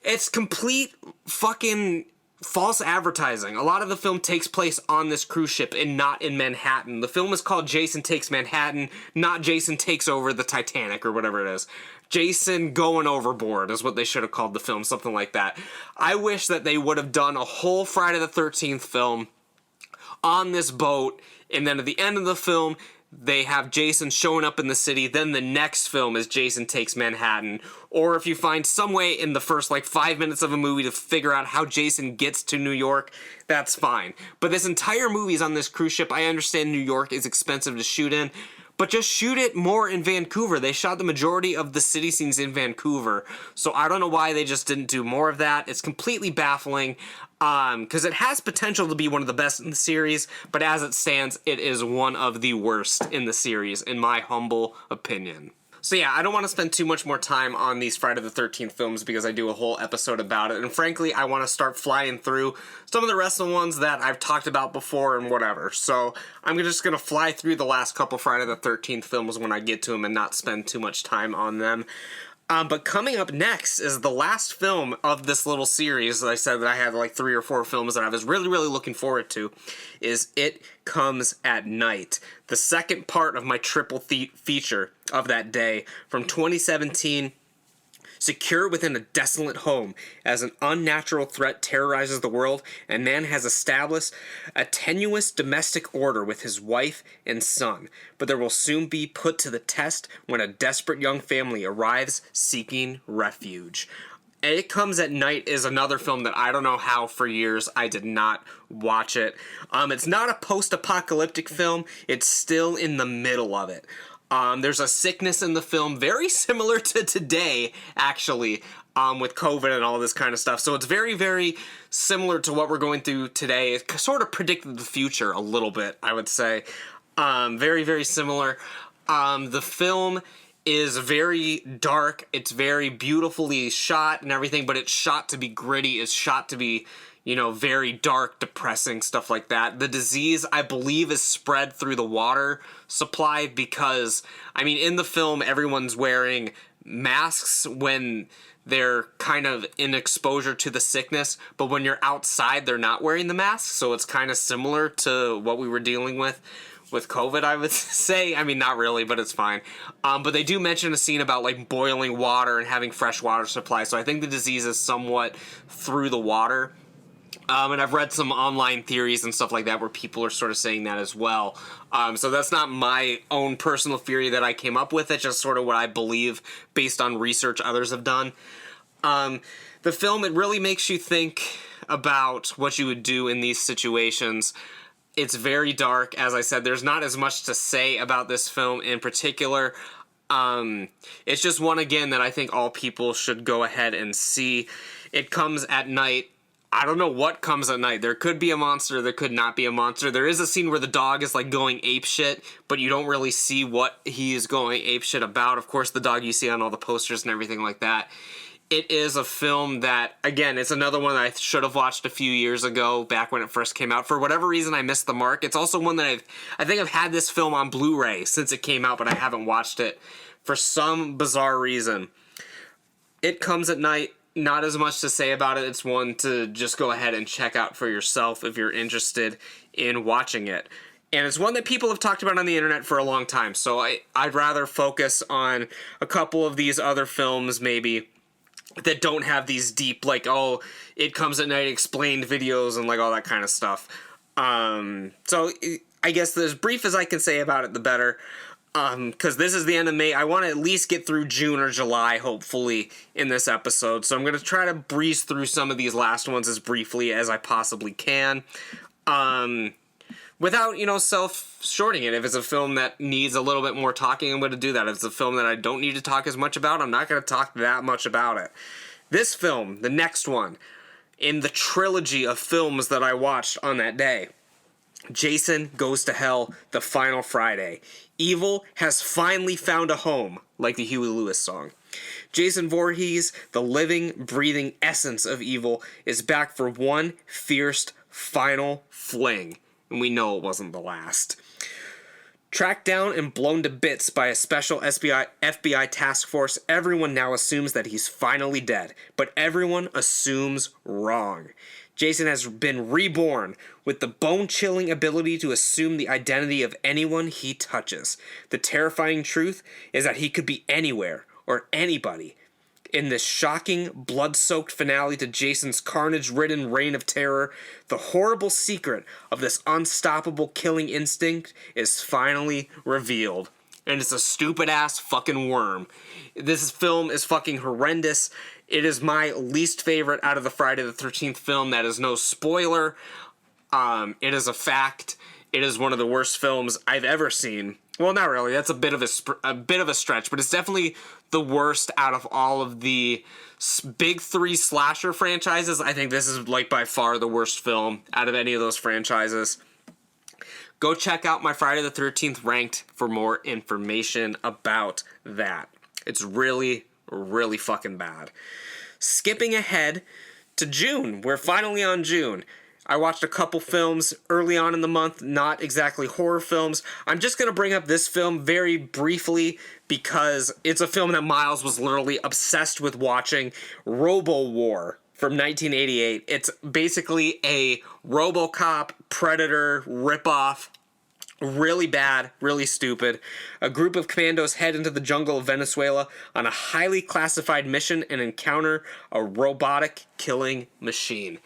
it's complete fucking false advertising. A lot of the film takes place on this cruise ship and not in Manhattan. The film is called Jason Takes Manhattan, not Jason Takes Over the Titanic or whatever it is. Jason Going Overboard is what they should have called the film, something like that. I wish that they would have done a whole Friday the 13th film on this boat, and then at the end of the film, they have Jason showing up in the city. Then the next film is Jason Takes Manhattan. Or if you find some way in the first 5 minutes of a movie to figure out how Jason gets to New York, that's fine. But this entire movie is on this cruise ship. I understand New York is expensive to shoot in, but just shoot it more in Vancouver. They shot the majority of the city scenes in Vancouver, so I don't know why they just didn't do more of that. It's completely baffling, because it has potential to be one of the best in the series, but as it stands, it is one of the worst in the series, in my humble opinion. So yeah, I don't want to spend too much more time on these Friday the 13th films because I do a whole episode about it, and frankly, I want to start flying through some of the rest of the ones that I've talked about before and whatever. So I'm just going to fly through the last couple Friday the 13th films when I get to them and not spend too much time on them. But coming up next is the last film of this little series that I said that I had 3 or 4 films that I was really, really looking forward to, is It Comes at Night, the second part of my triple feature of that day from 2017. Secure within a desolate home as an unnatural threat terrorizes the world, and man has established a tenuous domestic order with his wife and son, but there will soon be put to the test when a desperate young family arrives seeking refuge. It Comes at Night is another film that I don't know how for years I did not watch it. It's not a post-apocalyptic film, it's still in the middle of it. There's a sickness in the film very similar to today, actually, with COVID and all this kind of stuff. So it's very, very similar to what we're going through today. It sort of predicted the future a little bit, I would say. Very, very similar. The film is very dark. It's very beautifully shot and everything, but it's shot to be gritty. It's shot to be, very dark, depressing, stuff like that. The disease, I believe, is spread through the water supply because, in the film, everyone's wearing masks when they're kind of in exposure to the sickness, but when you're outside, they're not wearing the mask, so it's kind of similar to what we were dealing with COVID, I would say. Not really, but it's fine. But they do mention a scene about, boiling water and having fresh water supply, so I think the disease is somewhat through the water. And I've read some online theories and stuff like that where people are sort of saying that as well. So that's not my own personal theory that I came up with. It's just sort of what I believe based on research others have done. The film, it really makes you think about what you would do in these situations. It's very dark. As I said, there's not as much to say about this film in particular. It's just one, again, that I think all people should go ahead and see. It Comes at Night. I don't know what comes at night. There could be a monster, there could not be a monster. There is a scene where the dog is going apeshit, but you don't really see what he is going apeshit about. Of course, the dog you see on all the posters and everything like that. It is a film that, again, it's another one that I should have watched a few years ago, back when it first came out. For whatever reason, I missed the mark. It's also one that I think I've had this film on Blu-ray since it came out, but I haven't watched it for some bizarre reason. It Comes at Night. Not as much to say about it. It's one to just go ahead and check out for yourself if you're interested in watching it. And it's one that people have talked about on the internet for a long time. So I'd rather focus on a couple of these other films maybe that don't have these deep, It Comes at Night explained videos and all that kind of stuff. So I guess as brief as I can say about it, the better. Because this is the end of May. I want to at least get through June or July, hopefully, in this episode. So I'm going to try to breeze through some of these last ones as briefly as I possibly can. Without, self-shorting it. If it's a film that needs a little bit more talking, I'm going to do that. If it's a film that I don't need to talk as much about, I'm not going to talk that much about it. This film, the next one, in the trilogy of films that I watched on that day, Jason Goes to Hell, The Final Friday. Evil has finally found a home, like the Huey Lewis song. Jason Voorhees, the living, breathing essence of evil, is back for one fierce, final fling. And we know it wasn't the last. Tracked down and blown to bits by a special FBI task force, everyone now assumes that he's finally dead. But everyone assumes wrong. Jason has been reborn with the bone-chilling ability to assume the identity of anyone he touches. The terrifying truth is that he could be anywhere, or anybody in this shocking, blood-soaked finale to Jason's carnage-ridden reign of terror, the horrible secret of this unstoppable killing instinct is finally revealed. And it's a stupid-ass fucking worm. This film is fucking horrendous. It is my least favorite out of the Friday the 13th film. That is no spoiler. It is a fact. It is one of the worst films I've ever seen. Well, not really. That's a bit of a stretch, but it's definitely the worst out of all of the big three slasher franchises. I think this is like by far the worst film out of any of those franchises. Go check out my Friday the 13th Ranked for more information about that. It's really, really fucking bad. Skipping ahead to June. We're finally on June. I watched a couple films early on in the month, not exactly horror films. I'm just going to bring up this film very briefly because it's a film that Miles was literally obsessed with watching, Robo War from 1988. It's basically a RoboCop Predator ripoff. Really bad, really stupid. A group of commandos head into the jungle of Venezuela on a highly classified mission and encounter a robotic killing machine.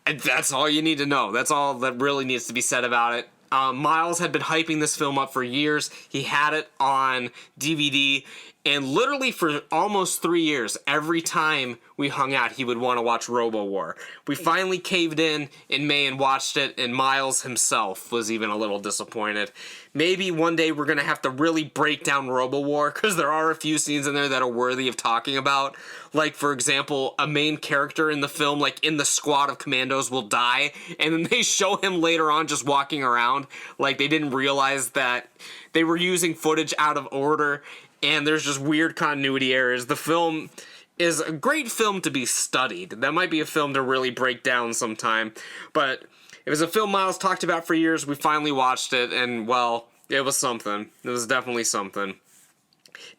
And that's all you need to know. That's all that really needs to be said about it. Miles had been hyping this film up for years. He had it on DVD, and literally for almost 3 years, every time we hung out, he would want to watch Robo War. We finally caved in May and watched it, and Miles himself was even a little disappointed. Maybe one day we're going to have to really break down Robo War, because there are a few scenes in there that are worthy of talking about. Like, for example, a main character in the film, like in the squad of commandos, will die, and then they show him later on just walking around. Like, they didn't realize that they were using footage out of order, and there's just weird continuity errors. The film is a great film to be studied. That might be a film to really break down sometime. But it was a film Miles talked about for years. We finally watched it, and, well, it was something. It was definitely something.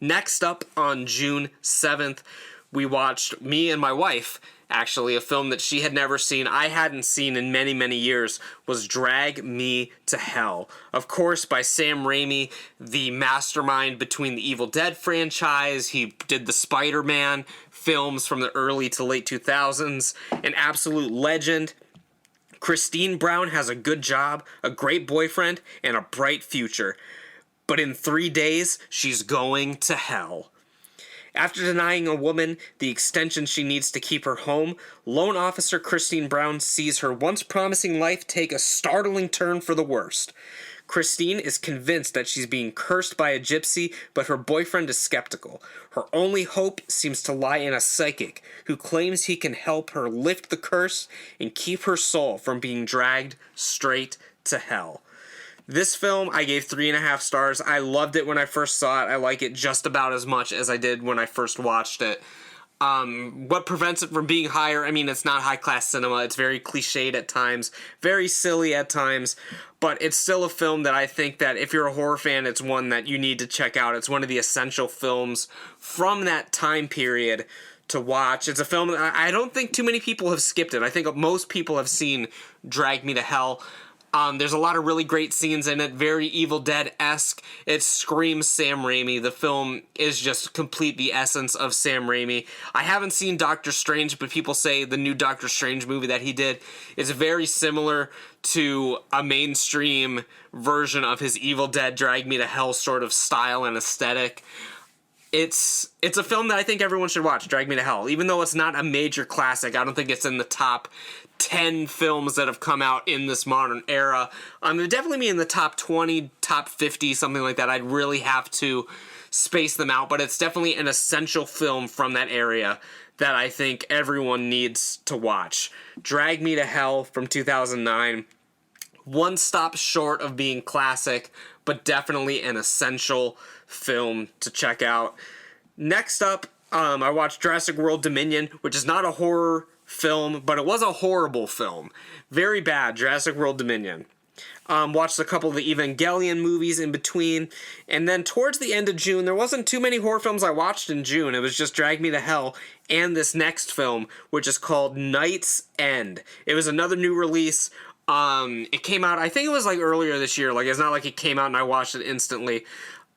Next up on June 7th, we watched, me and my wife, actually, a film that she had never seen, I hadn't seen in many, many years, was Drag Me to Hell. Of course, by Sam Raimi, the mastermind between the Evil Dead franchise. He did the Spider-Man films from the early to late 2000s. An absolute legend. Christine Brown has a good job, a great boyfriend, and a bright future. But in 3 days, she's going to hell. After denying a woman the extension she needs to keep her home, lone officer Christine Brown sees her once promising life take a startling turn for the worst. Christine is convinced that she's being cursed by a gypsy, but her boyfriend is skeptical. Her only hope seems to lie in a psychic who claims he can help her lift the curse and keep her soul from being dragged straight to hell. This film, I gave 3.5 stars. I loved it when I first saw it. I like it just about as much as I did when I first watched it. What prevents it from being higher? I mean, it's not high-class cinema. It's very cliched at times, very silly at times, but it's still a film that I think that if you're a horror fan, it's one that you need to check out. It's one of the essential films from that time period to watch. It's a film that I don't think too many people have skipped it. I think most people have seen Drag Me to Hell. There's a lot of really great scenes in it, very Evil Dead-esque. It screams Sam Raimi. The film is just complete the essence of Sam Raimi. I haven't seen Doctor Strange, but people say the new Doctor Strange movie that he did is very similar to a mainstream version of his Evil Dead Drag Me to Hell sort of style and aesthetic. It's a film that I think everyone should watch, Drag Me to Hell. Even though it's not a major classic, I don't think it's in the top 10 films that have come out in this modern era. It'd definitely be in the top 20, top 50, something like that. I'd really have to space them out, but it's definitely an essential film from that area that I think everyone needs to watch. Drag Me to Hell from 2009. One stop short of being classic, but definitely an essential film to check out. Next up, I watched Jurassic World Dominion, which is not a horror film, but it was a horrible film. Very bad, Jurassic World Dominion. Watched a couple of the Evangelion movies in between, and then towards the end of June, there wasn't too many horror films I watched in June. It was just Drag Me to Hell and this next film, which is called Night's End. It was another new release. It came out, I think it was like earlier this year. Like, it's not like it came out and I watched it instantly.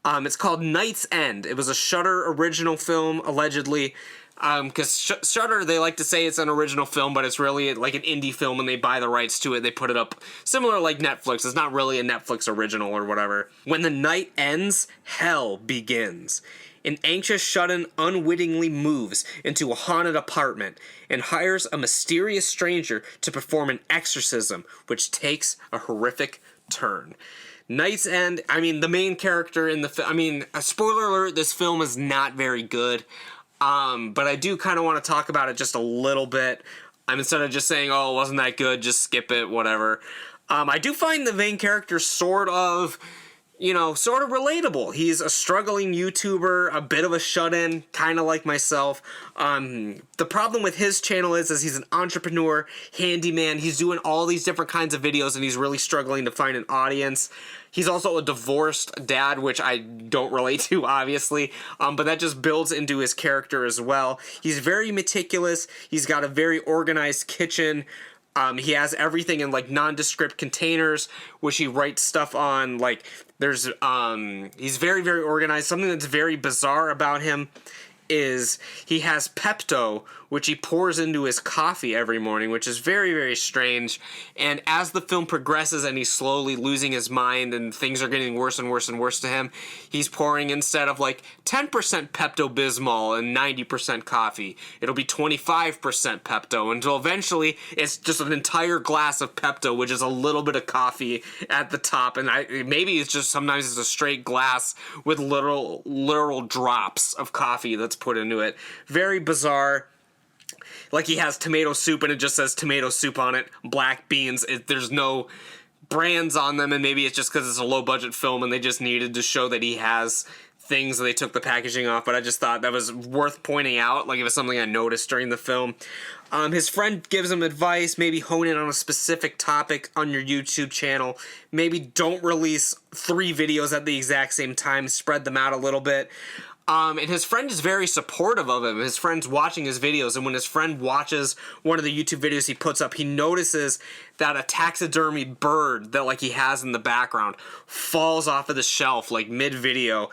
It's called Night's End. It was a Shudder original film, allegedly. Because Shudder, they like to say it's an original film, but it's really like an indie film, and they buy the rights to it. They put it up similar like Netflix. It's not really a Netflix original or whatever. When the night ends, hell begins. An anxious shut-in unwittingly moves into a haunted apartment and hires a mysterious stranger to perform an exorcism, which takes a horrific turn. Night's End, I mean, the main character in the film, a spoiler alert, this film is not very good. But I do kind of want to talk about it just a little bit. Instead of just saying, oh, it wasn't that good, just skip it, whatever. I do find the main character sort of relatable. He's a struggling YouTuber, a bit of a shut-in, kind of like myself. The problem with his channel is he's an entrepreneur, handyman. He's doing all these different kinds of videos, and he's really struggling to find an audience. He's also a divorced dad, which I don't relate to, obviously, but that just builds into his character as well. He's very meticulous. He's got a very organized kitchen. He has everything in like nondescript containers, which he writes stuff on. Like he's very, very organized. Something that's very bizarre about him is he has Pepto, which he pours into his coffee every morning, which is very, very strange. And as the film progresses and he's slowly losing his mind and things are getting worse and worse and worse to him, he's pouring, instead of like 10% Pepto-Bismol and 90% coffee, it'll be 25% Pepto, until eventually it's just an entire glass of Pepto, which is a little bit of coffee at the top. And maybe it's just sometimes it's a straight glass with literal drops of coffee that's put into it. Very bizarre. Like he has tomato soup and it just says tomato soup on it, black beans. There's no brands on them, and maybe it's just because it's a low budget film and they just needed to show that he has things, and they took the packaging off. But I just thought that was worth pointing out. Like it was something I noticed during the film. His friend gives him advice, maybe hone in on a specific topic on your YouTube channel. Maybe don't release 3 videos at the exact same time, spread them out a little bit. And his friend is very supportive of him. His friend's watching his videos, and when his friend watches one of the YouTube videos he puts up, he notices that a taxidermied bird that like he has in the background falls off of the shelf like mid-video.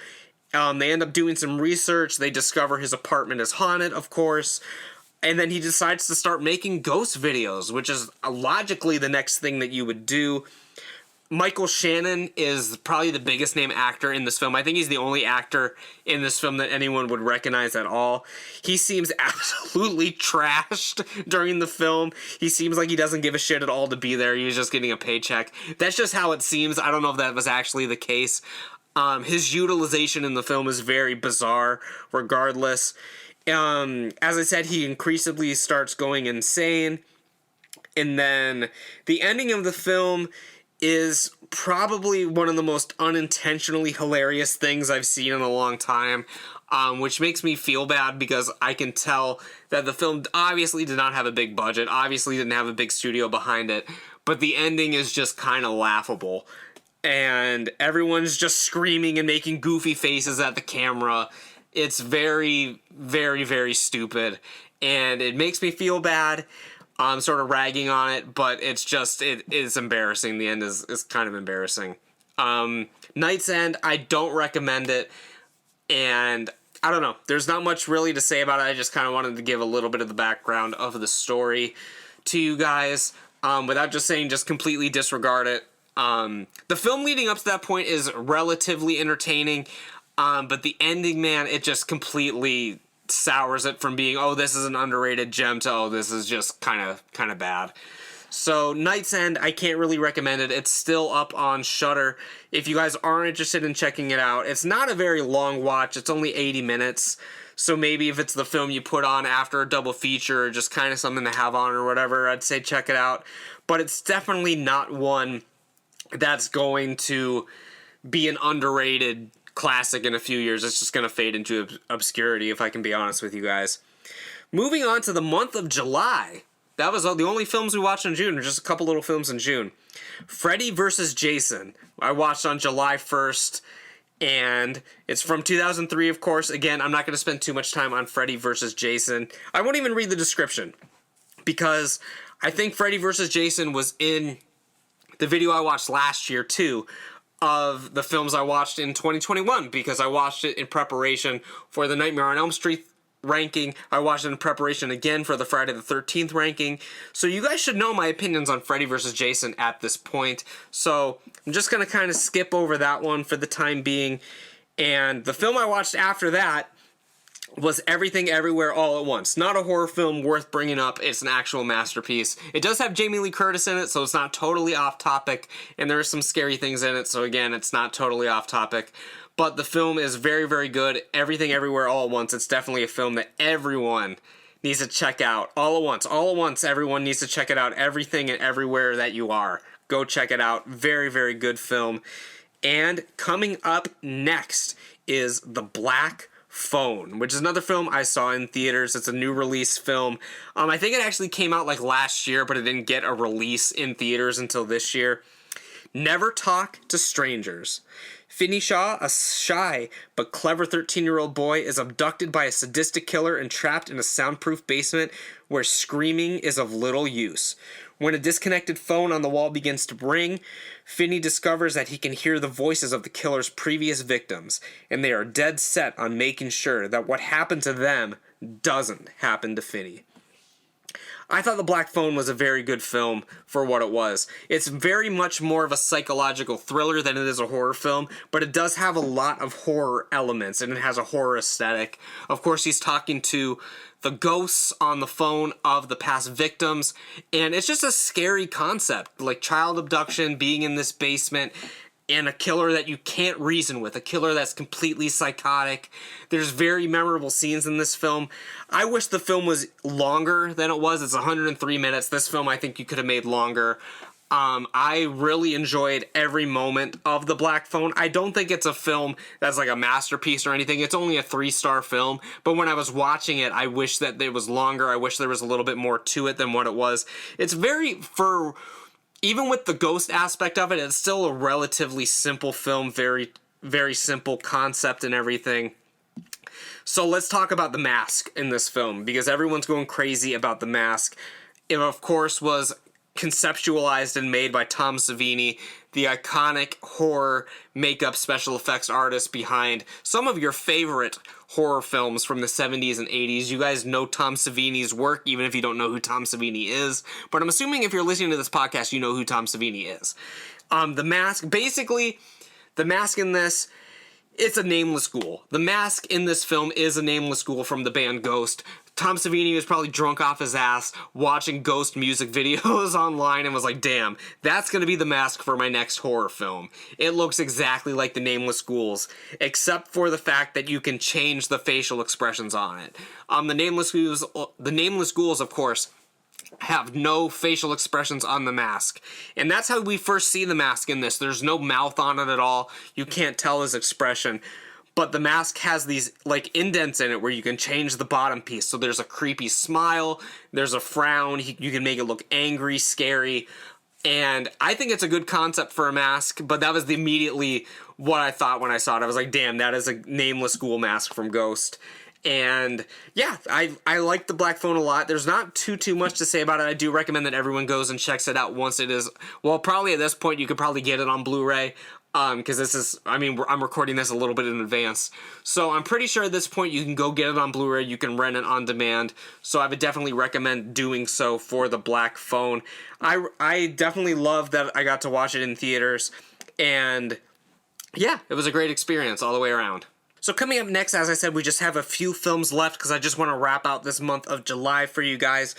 They end up doing some research. They discover his apartment is haunted, of course. And then he decides to start making ghost videos, which is logically the next thing that you would do. Michael Shannon is probably the biggest name actor in this film. I think he's the only actor in this film that anyone would recognize at all. He seems absolutely trashed during the film. He seems like he doesn't give a shit at all to be there. He was just getting a paycheck. That's just how it seems. I don't know if that was actually the case. His utilization in the film is very bizarre, regardless. As I said, he increasingly starts going insane. And then the ending of the film is probably one of the most unintentionally hilarious things I've seen in a long time, which makes me feel bad because I can tell that the film obviously did not have a big budget, obviously didn't have a big studio behind it, but the ending is just kind of laughable. And everyone's just screaming and making goofy faces at the camera. It's very, very, very stupid, and it makes me feel bad. I'm sort of ragging on it, but it's just, it is embarrassing. The end is kind of embarrassing. Night's End, I don't recommend it, and I don't know. There's not much really to say about it. I just kind of wanted to give a little bit of the background of the story to you guys, without just saying just completely disregard it. The film leading up to that point is relatively entertaining, but the ending, man, it just completely sours it from being, oh, this is an underrated gem, to, oh, this is just kind of bad. So Night's End, I can't really recommend it. It's still up on Shudder. If you guys are interested in checking it out, it's not a very long watch. It's only 80 minutes. So maybe if it's the film you put on after a double feature, or just kind of something to have on or whatever, I'd say check it out. But it's definitely not one that's going to be an underrated classic in a few years. It's just going to fade into obscurity, if I can be honest with you guys. Moving on to the month of July. That was the only films we watched in June, or just a couple little films in June. Freddy vs. Jason. I watched on July 1st, and it's from 2003, of course. Again, I'm not going to spend too much time on Freddy vs. Jason. I won't even read the description, because I think Freddy vs. Jason was in the video I watched last year, too. of the films I watched in 2021 because I watched it in preparation for the Nightmare on Elm Street ranking. I watched it in preparation again for the Friday the 13th ranking. So you guys should know my opinions on Freddy vs. Jason at this point. So I'm just going to kind of skip over that one for the time being. And the film I watched after that was Everything Everywhere All at Once. Not a horror film worth bringing up. It's an actual masterpiece. It does have Jamie Lee Curtis in it, so it's not totally off topic. And there are some scary things in it, so again, it's not totally off topic. But the film is very, very good. Everything Everywhere All at Once. It's definitely a film that everyone needs to check out. All at once. All at once, everyone needs to check it out. Everything and everywhere that you are. Go check it out. Very, very good film. And coming up next is The Black Phone, which is another film I saw in theaters. It's a new release film. I think it actually came out like last year, but it didn't get a release in theaters until this year. Never Talk to Strangers. Finney Shaw, a shy but clever 13-year-old boy, is abducted by a sadistic killer and trapped in a soundproof basement where screaming is of little use. When a disconnected phone on the wall begins to ring, Finney discovers that he can hear the voices of the killer's previous victims, and they are dead set on making sure that what happened to them doesn't happen to Finney. I thought The Black Phone was a very good film for what it was. It's very much more of a psychological thriller than it is a horror film, but it does have a lot of horror elements, and it has a horror aesthetic. Of course, he's talking to the ghosts on the phone of the past victims, and it's just a scary concept, like child abduction, being in this basement, and a killer that you can't reason with, a killer that's completely psychotic. There's very memorable scenes in this film. I wish the film was longer than it was. It's 103 minutes. This film I think you could have made longer. I really enjoyed every moment of The Black Phone. I don't think it's a film that's like a masterpiece or anything. It's only a 3-star film, but when I was watching it, I wish that it was longer. I wish there was a little bit more to it than what it was. It's even with the ghost aspect of it, it's still a relatively simple film, very, very simple concept and everything. So let's talk about The Mask in this film, because everyone's going crazy about The Mask. It, of course, was conceptualized and made by Tom Savini, the iconic horror makeup special effects artist behind some of your favorite horror films from the 70s and 80s. You guys know Tom Savini's work, even if you don't know who Tom Savini is. But I'm assuming if you're listening to this podcast, you know who Tom Savini is. The Mask, basically, The Mask in this, it's a nameless ghoul. The Mask in this film is a nameless ghoul from the band Ghost. Tom Savini was probably drunk off his ass watching Ghost music videos online and was like, damn, that's going to be the mask for my next horror film. It looks exactly like the Nameless Ghouls, except for the fact that you can change the facial expressions on it. The Nameless Ghouls, of course, have no facial expressions on the mask. And that's how we first see the mask in this. There's no mouth on it at all. You can't tell his expression. But the mask has these, like, indents in it where you can change the bottom piece. So there's a creepy smile, there's a frown, you can make it look angry, scary. And I think it's a good concept for a mask, but that was immediately what I thought when I saw it. I was like, damn, that is a Nameless Ghoul mask from Ghost. And yeah, I like The Black Phone a lot. There's not too much to say about it. I do recommend that everyone goes and checks it out once it is, well, probably at this point you could probably get it on Blu-ray. Because this is, I'm recording this a little bit in advance. So I'm pretty sure at this point you can go get it on Blu-ray, you can rent it on demand. So I would definitely recommend doing so for The Black Phone. I definitely love that I got to watch it in theaters. And yeah, it was a great experience all the way around. So coming up next, as I said, we just have a few films left because I just want to wrap out this month of July for you guys.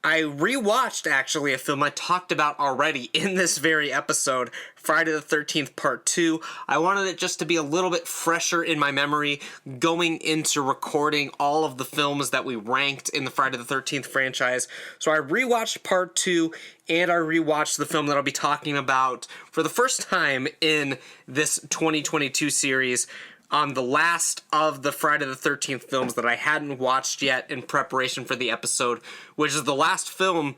I rewatched, actually, a film I talked about already in this very episode, Friday the 13th Part 2. I wanted it just to be a little bit fresher in my memory going into recording all of the films that we ranked in the Friday the 13th franchise. So I rewatched Part 2, and I rewatched the film that I'll be talking about for the first time in this 2022 series, the last of the Friday the 13th films that I hadn't watched yet in preparation for the episode, which is the last film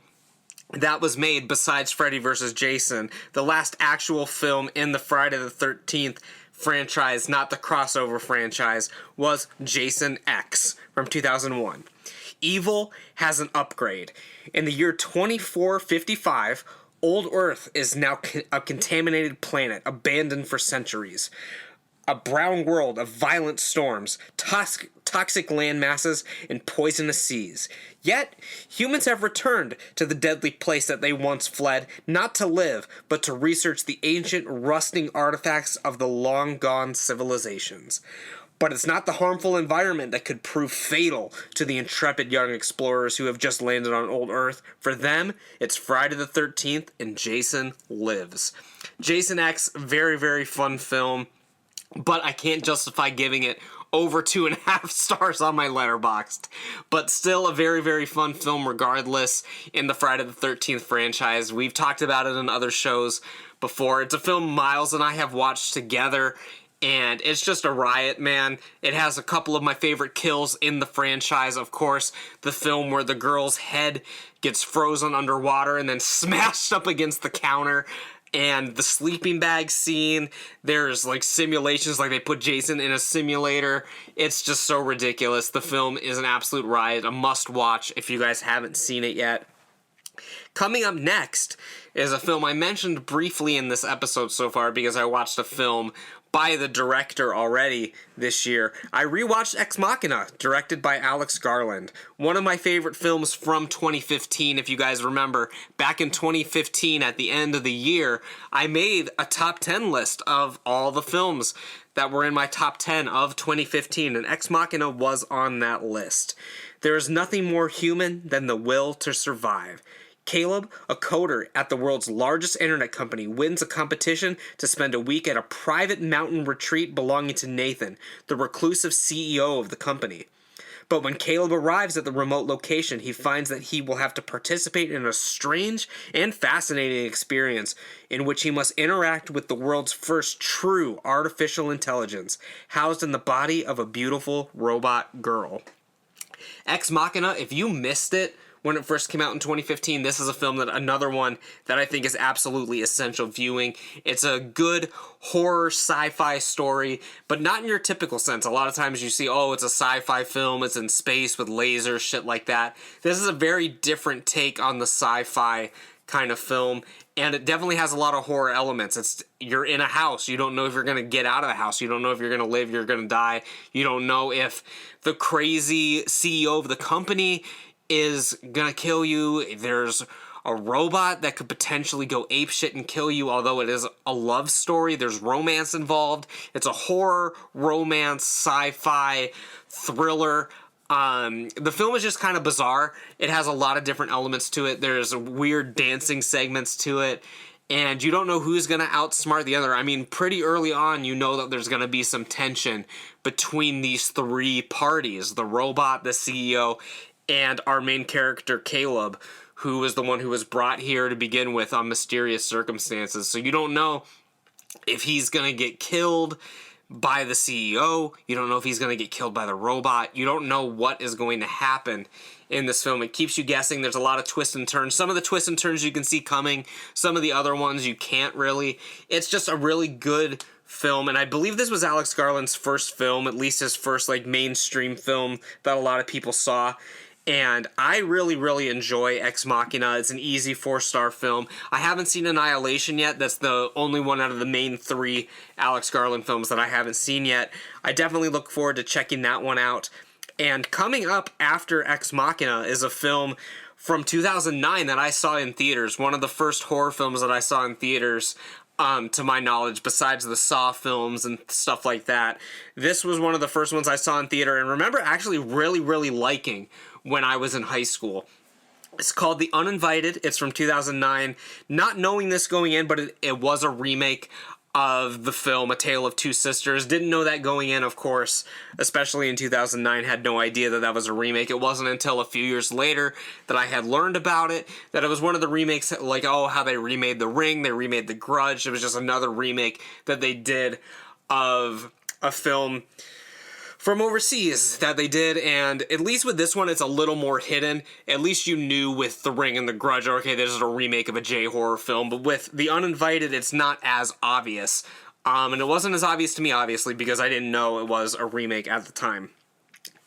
that was made besides Freddy vs. Jason, the last actual film in the Friday the 13th franchise, not the crossover franchise, was Jason X from 2001. Evil has an upgrade. In the year 2455, Old Earth is now a contaminated planet, abandoned for centuries. A brown world of violent storms, toxic land masses, and poisonous seas. Yet, humans have returned to the deadly place that they once fled, not to live, but to research the ancient, rusting artifacts of the long-gone civilizations. But it's not the harmful environment that could prove fatal to the intrepid young explorers who have just landed on Old Earth. For them, it's Friday the 13th and Jason Lives. Jason X, very, very fun film. But I can't justify giving it over 2.5 stars on my Letterboxd. But still a very, very fun film regardless in the Friday the 13th franchise. We've talked about it in other shows before. It's a film Miles and I have watched together, and it's just a riot, man. It has a couple of my favorite kills in the franchise. Of course, the film where the girl's head gets frozen underwater and then smashed up against the counter. And the sleeping bag scene, there's like simulations, like they put Jason in a simulator. It's just so ridiculous. The film is an absolute riot, a must watch if you guys haven't seen it yet. Coming up next is a film I mentioned briefly in this episode so far because I watched a film by the director already this year. I rewatched Ex Machina, directed by Alex Garland. One of my favorite films from 2015, if you guys remember. Back in 2015, at the end of the year, I made a top 10 list of all the films that were in my top 10 of 2015, and Ex Machina was on that list. There is nothing more human than the will to survive. Caleb, a coder at the world's largest internet company, wins a competition to spend a week at a private mountain retreat belonging to Nathan, the reclusive CEO of the company. But when Caleb arrives at the remote location, he finds that he will have to participate in a strange and fascinating experience in which he must interact with the world's first true artificial intelligence, housed in the body of a beautiful robot girl. Ex Machina, if you missed it when it first came out in 2015, this is a film another one that I think is absolutely essential viewing. It's a good horror sci-fi story, but not in your typical sense. A lot of times you see, oh, it's a sci-fi film, it's in space with lasers, shit like that. This is a very different take on the sci-fi kind of film, and it definitely has a lot of horror elements. You're in a house, you don't know if you're going to get out of the house, you don't know if you're going to live, you're going to die, you don't know if the crazy CEO of the company is gonna kill you. There's a robot that could potentially go apeshit and kill you, although it is a love story. There's romance involved. It's a horror, romance, sci-fi, thriller. The film is just kind of bizarre. It has a lot of different elements to it. There's weird dancing segments to it, and you don't know who's gonna outsmart the other. I mean, pretty early on, you know that there's gonna be some tension between these three parties, the robot, the CEO, and our main character, Caleb, who is the one who was brought here to begin with on mysterious circumstances. So you don't know if he's going to get killed by the CEO. You don't know if he's going to get killed by the robot. You don't know what is going to happen in this film. It keeps you guessing. There's a lot of twists and turns. Some of the twists and turns you can see coming. Some of the other ones you can't really. It's just a really good film, and I believe this was Alex Garland's first film, at least his first like mainstream film that a lot of people saw. And I really, really enjoy Ex Machina. It's an easy 4-star film. I haven't seen Annihilation yet. That's the only one out of the main 3 Alex Garland films that I haven't seen yet. I definitely look forward to checking that one out. And coming up after Ex Machina is a film from 2009 that I saw in theaters. One of the first horror films that I saw in theaters, to my knowledge, besides the Saw films and stuff like that. This was one of the first ones I saw in theater and remember actually really, really liking when I was in high school. It's called The Uninvited. It's from 2009. Not knowing this going in, but it was a remake of the film A Tale of Two Sisters. Didn't know that going in, of course, especially in 2009. Had no idea that that was a remake. It wasn't until a few years later that I had learned about it, that it was one of the remakes, like, oh, how they remade The Ring, they remade The Grudge. It was just another remake that they did of a film from overseas that they did, and at least with this one, it's a little more hidden. At least you knew with The Ring and The Grudge, okay, this is a remake of a J-horror film, but with The Uninvited, it's not as obvious. And it wasn't as obvious to me, obviously, because I didn't know it was a remake at the time.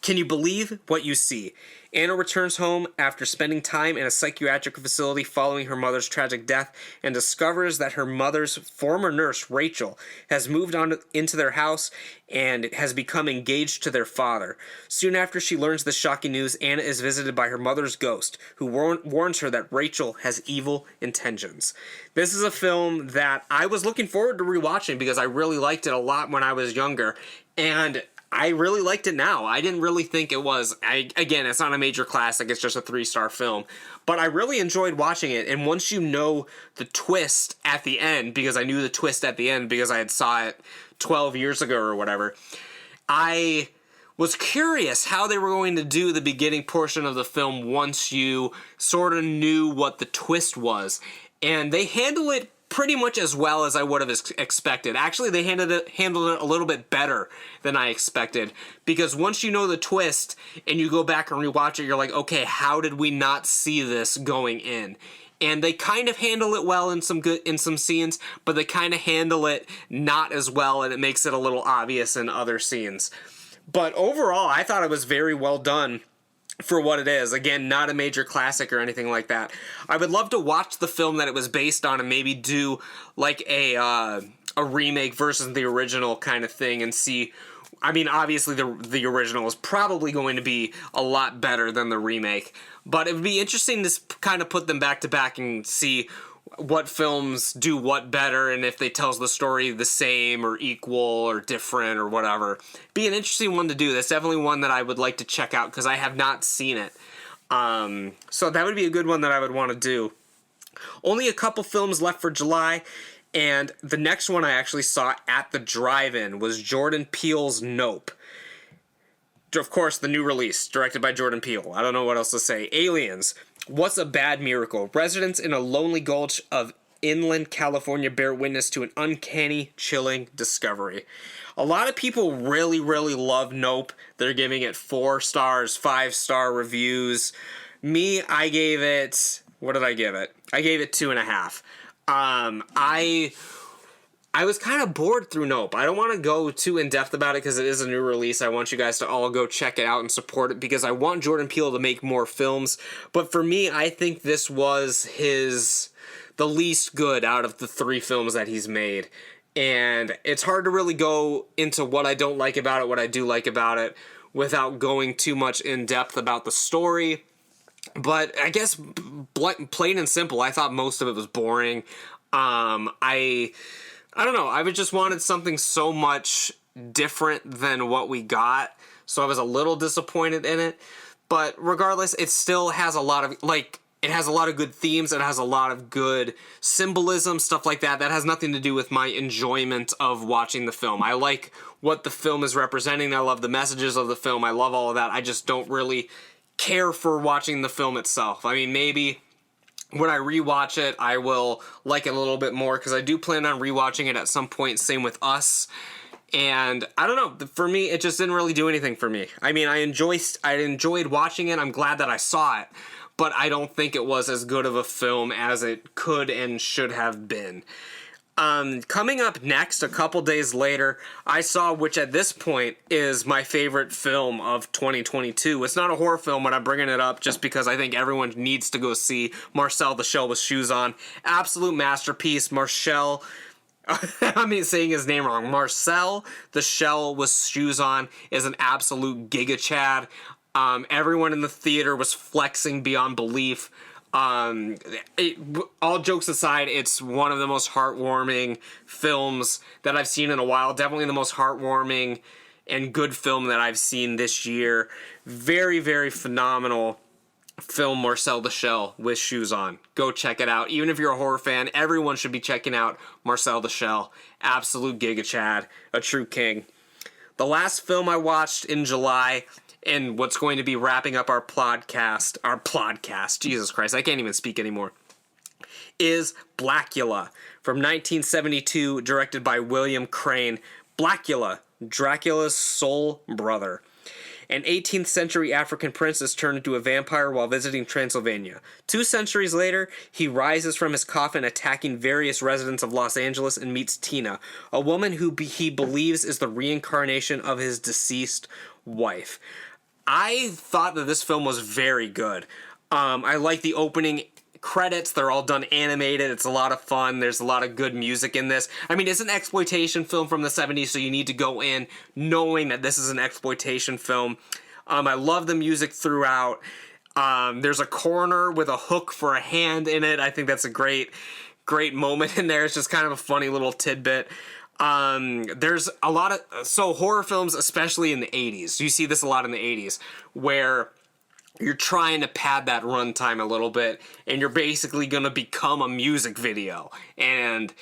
Can you believe what you see? Anna returns home after spending time in a psychiatric facility following her mother's tragic death and discovers that her mother's former nurse, Rachel, has moved on into their house and has become engaged to their father. Soon after she learns the shocking news, Anna is visited by her mother's ghost, who warns her that Rachel has evil intentions. This is a film that I was looking forward to rewatching because I really liked it a lot when I was younger, and I really liked it now. I didn't really think it was. Again, it's not a major classic. It's just a 3-star film. But I really enjoyed watching it. And once you know the twist at the end, because I knew the twist at the end because I had saw it 12 years ago or whatever, I was curious how they were going to do the beginning portion of the film once you sort of knew what the twist was. And they handle it pretty much as well as I would have expected. Actually, they handled it a little bit better than I expected, because once you know the twist and you go back and rewatch it, you're like, okay, how did we not see this going in? And they kind of handle it well in some scenes, but they kind of handle it not as well, and it makes it a little obvious in other scenes. But overall, I thought it was very well done for what it is. Again, not a major classic or anything like that. I would love to watch the film that it was based on and maybe do like a remake versus the original kind of thing and see. I mean, obviously the original is probably going to be a lot better than the remake, but it would be interesting to kind of put them back to back and see what films do what better, and if they tells the story the same or equal or different or whatever. Be an interesting one to do. That's definitely one that I would like to check out because I have not seen it. So that would be a good one that I would want to do. Only a couple films left for July, and the next one I actually saw at the drive-in was Jordan Peele's Nope. Of course, the new release, directed by Jordan Peele. I don't know what else to say. Aliens. What's a bad miracle? Residents in a lonely gulch of inland California bear witness to an uncanny, chilling discovery. A lot of people really, really love Nope. They're giving it 4 stars, 5-star reviews. Me, I gave it... What did I give it? I gave it 2.5. I was kind of bored through Nope. I don't want to go too in-depth about it because it is a new release. I want you guys to all go check it out and support it because I want Jordan Peele to make more films. But for me, I think this was the least good out of the 3 films that he's made. And it's hard to really go into what I don't like about it, what I do like about it, without going too much in-depth about the story. But I guess, plain and simple, I thought most of it was boring. I don't know, I just wanted something so much different than what we got, so I was a little disappointed in it. But regardless, it still has a lot of, it has a lot of good themes, it has a lot of good symbolism, stuff like that. That has nothing to do with my enjoyment of watching the film. I like what the film is representing, I love the messages of the film, I love all of that. I just don't really care for watching the film itself. I mean, maybe when I rewatch it, I will like it a little bit more, because I do plan on rewatching it at some point, same with Us. And I don't know, for me, it just didn't really do anything for me. I mean, I enjoyed watching it, I'm glad that I saw it, but I don't think it was as good of a film as it could and should have been. Coming up next, a couple days later, I saw, which at this point is my favorite film of 2022. It's not a horror film, but I'm bringing it up just because I think everyone needs to go see Marcel the Shell with Shoes On. Absolute masterpiece. Marcel, I'm saying his name wrong. Marcel the Shell with Shoes On is an absolute giga chad. Everyone in the theater was flexing beyond belief. All jokes aside, it's one of the most heartwarming films that I've seen in a while. Definitely the most heartwarming and good film that I've seen this year. Very, very phenomenal film, Marcel the Shell with Shoes On. Go check it out. Even if you're a horror fan, everyone should be checking out Marcel the Shell. Absolute giga chad, a true king. The last film I watched in July, and what's going to be wrapping up our podcast, Jesus Christ, I can't even speak anymore, is Blackula from 1972, directed by William Crane. Blackula, Dracula's soul brother. An 18th century African prince is turned into a vampire while visiting Transylvania. 2 centuries later, he rises from his coffin, attacking various residents of Los Angeles, and meets Tina, a woman who he believes is the reincarnation of his deceased wife. I thought that this film was very good. I like the opening credits. They're all done animated. It's a lot of fun. There's a lot of good music in this. I mean, it's an exploitation film from the 70s, so you need to go in knowing that this is an exploitation film. I love the music throughout. There's a coroner with a hook for a hand in it. I think that's a great moment in there. It's just kind of a funny little tidbit. There's a lot of, horror films, especially in the 80s, you see this a lot in the 80s, where you're trying to pad that runtime a little bit, and you're basically going to become a music video. And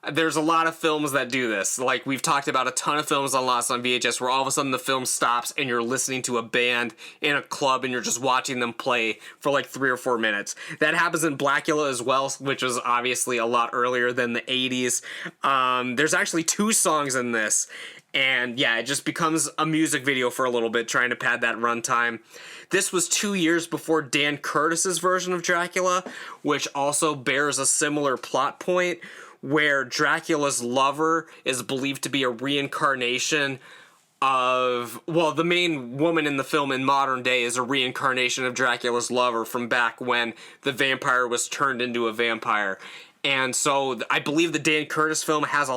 there's a lot of films that do this. Like, we've talked about a ton of films on Lost on VHS where all of a sudden the film stops and you're listening to a band in a club and you're just watching them play for like 3 or 4 minutes. That happens in Blackula as well, which was obviously a lot earlier than the 80s. There's actually 2 songs in this. And yeah, it just becomes a music video for a little bit, trying to pad that runtime. This was 2 years before Dan Curtis's version of Dracula, which also bears a similar plot point, where Dracula's lover is believed to be a reincarnation of, well, the main woman in the film in modern day is a reincarnation of Dracula's lover from back when the vampire was turned into a vampire. And so I believe the Dan Curtis film owes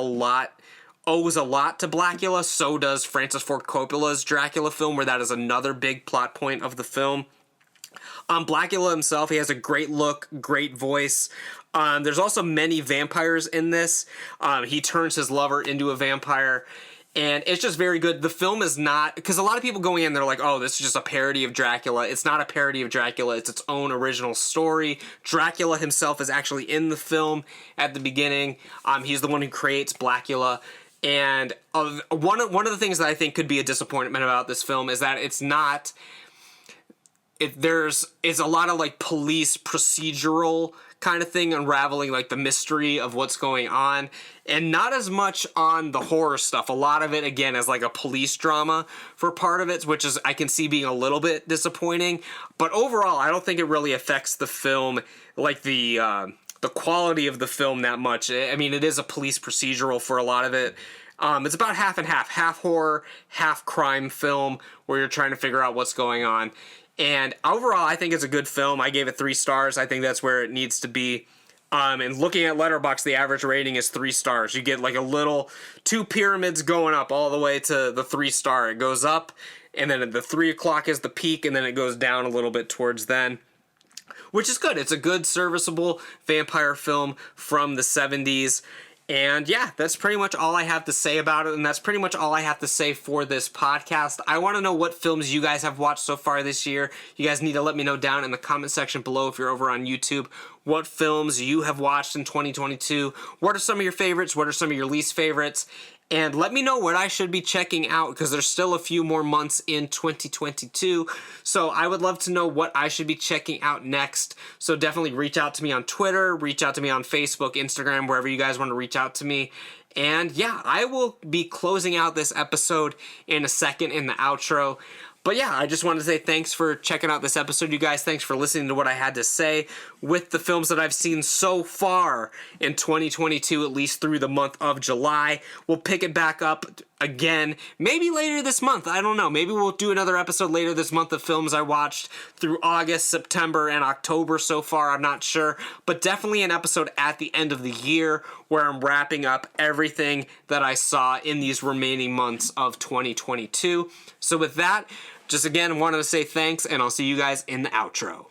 a lot to Blackula. So does Francis Ford Coppola's Dracula film, where that is another big plot point of the film. Blackula himself, he has a great look, great voice. There's also many vampires in this. He turns his lover into a vampire, and it's just very good. The film is not, because a lot of people go in, they're like, oh, this is just a parody of Dracula. It's not a parody of Dracula. It's its own original story. Dracula himself is actually in the film at the beginning. He's the one who creates Blackula. And one of the things that I think could be a disappointment about this film is that it's not... It's a lot of like police procedural kind of thing, unraveling like the mystery of what's going on, and not as much on the horror stuff. A lot of it, again, is like a police drama for part of it, which is, I can see being a little bit disappointing. But overall, I don't think it really affects the film, like the quality of the film, that much. I mean, it is a police procedural for a lot of it. It's about half and half horror, half crime film, where you're trying to figure out what's going on. And overall, I think it's a good film. I gave it 3 stars. I think that's where it needs to be. And looking at Letterboxd, the average rating is 3 stars. You get like a little 2 pyramids going up all the way to the 3-star. It goes up, and then at the 3 o'clock is the peak, and then it goes down a little bit towards then, which is good. It's a good, serviceable vampire film from the 70s. And yeah, that's pretty much all I have to say about it, and that's pretty much all I have to say for this podcast. I want to know what films you guys have watched so far this year. You guys need to let me know down in the comment section below if you're over on YouTube what films you have watched in 2022. What are some of your favorites? What are some of your least favorites? And let me know what I should be checking out, because there's still a few more months in 2022. So I would love to know what I should be checking out next. So definitely reach out to me on Twitter, reach out to me on Facebook, Instagram, wherever you guys want to reach out to me. And yeah, I will be closing out this episode in a second in the outro. But yeah, I just wanted to say thanks for checking out this episode, you guys. Thanks for listening to what I had to say with the films that I've seen so far in 2022, at least through the month of July. We'll pick it back up again, maybe later this month. I don't know. Maybe we'll do another episode later this month of films I watched through August, September, and October so far. I'm not sure. But definitely an episode at the end of the year where I'm wrapping up everything that I saw in these remaining months of 2022. So with that, just again, wanted to say thanks, and I'll see you guys in the outro.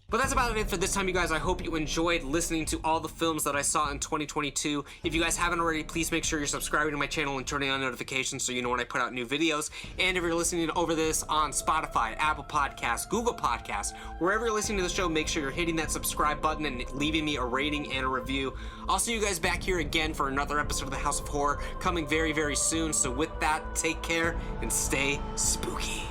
But that's about it for this time, you guys. I hope you enjoyed listening to all the films that I saw in 2022. If you guys haven't already, please make sure you're subscribing to my channel and turning on notifications so you know when I put out new videos. And if you're listening over this on Spotify, Apple Podcasts, Google Podcasts, wherever you're listening to the show, make sure you're hitting that subscribe button and leaving me a rating and a review. I'll see you guys back here again for another episode of the House of Horror coming very, very soon. So with that, take care and stay spooky.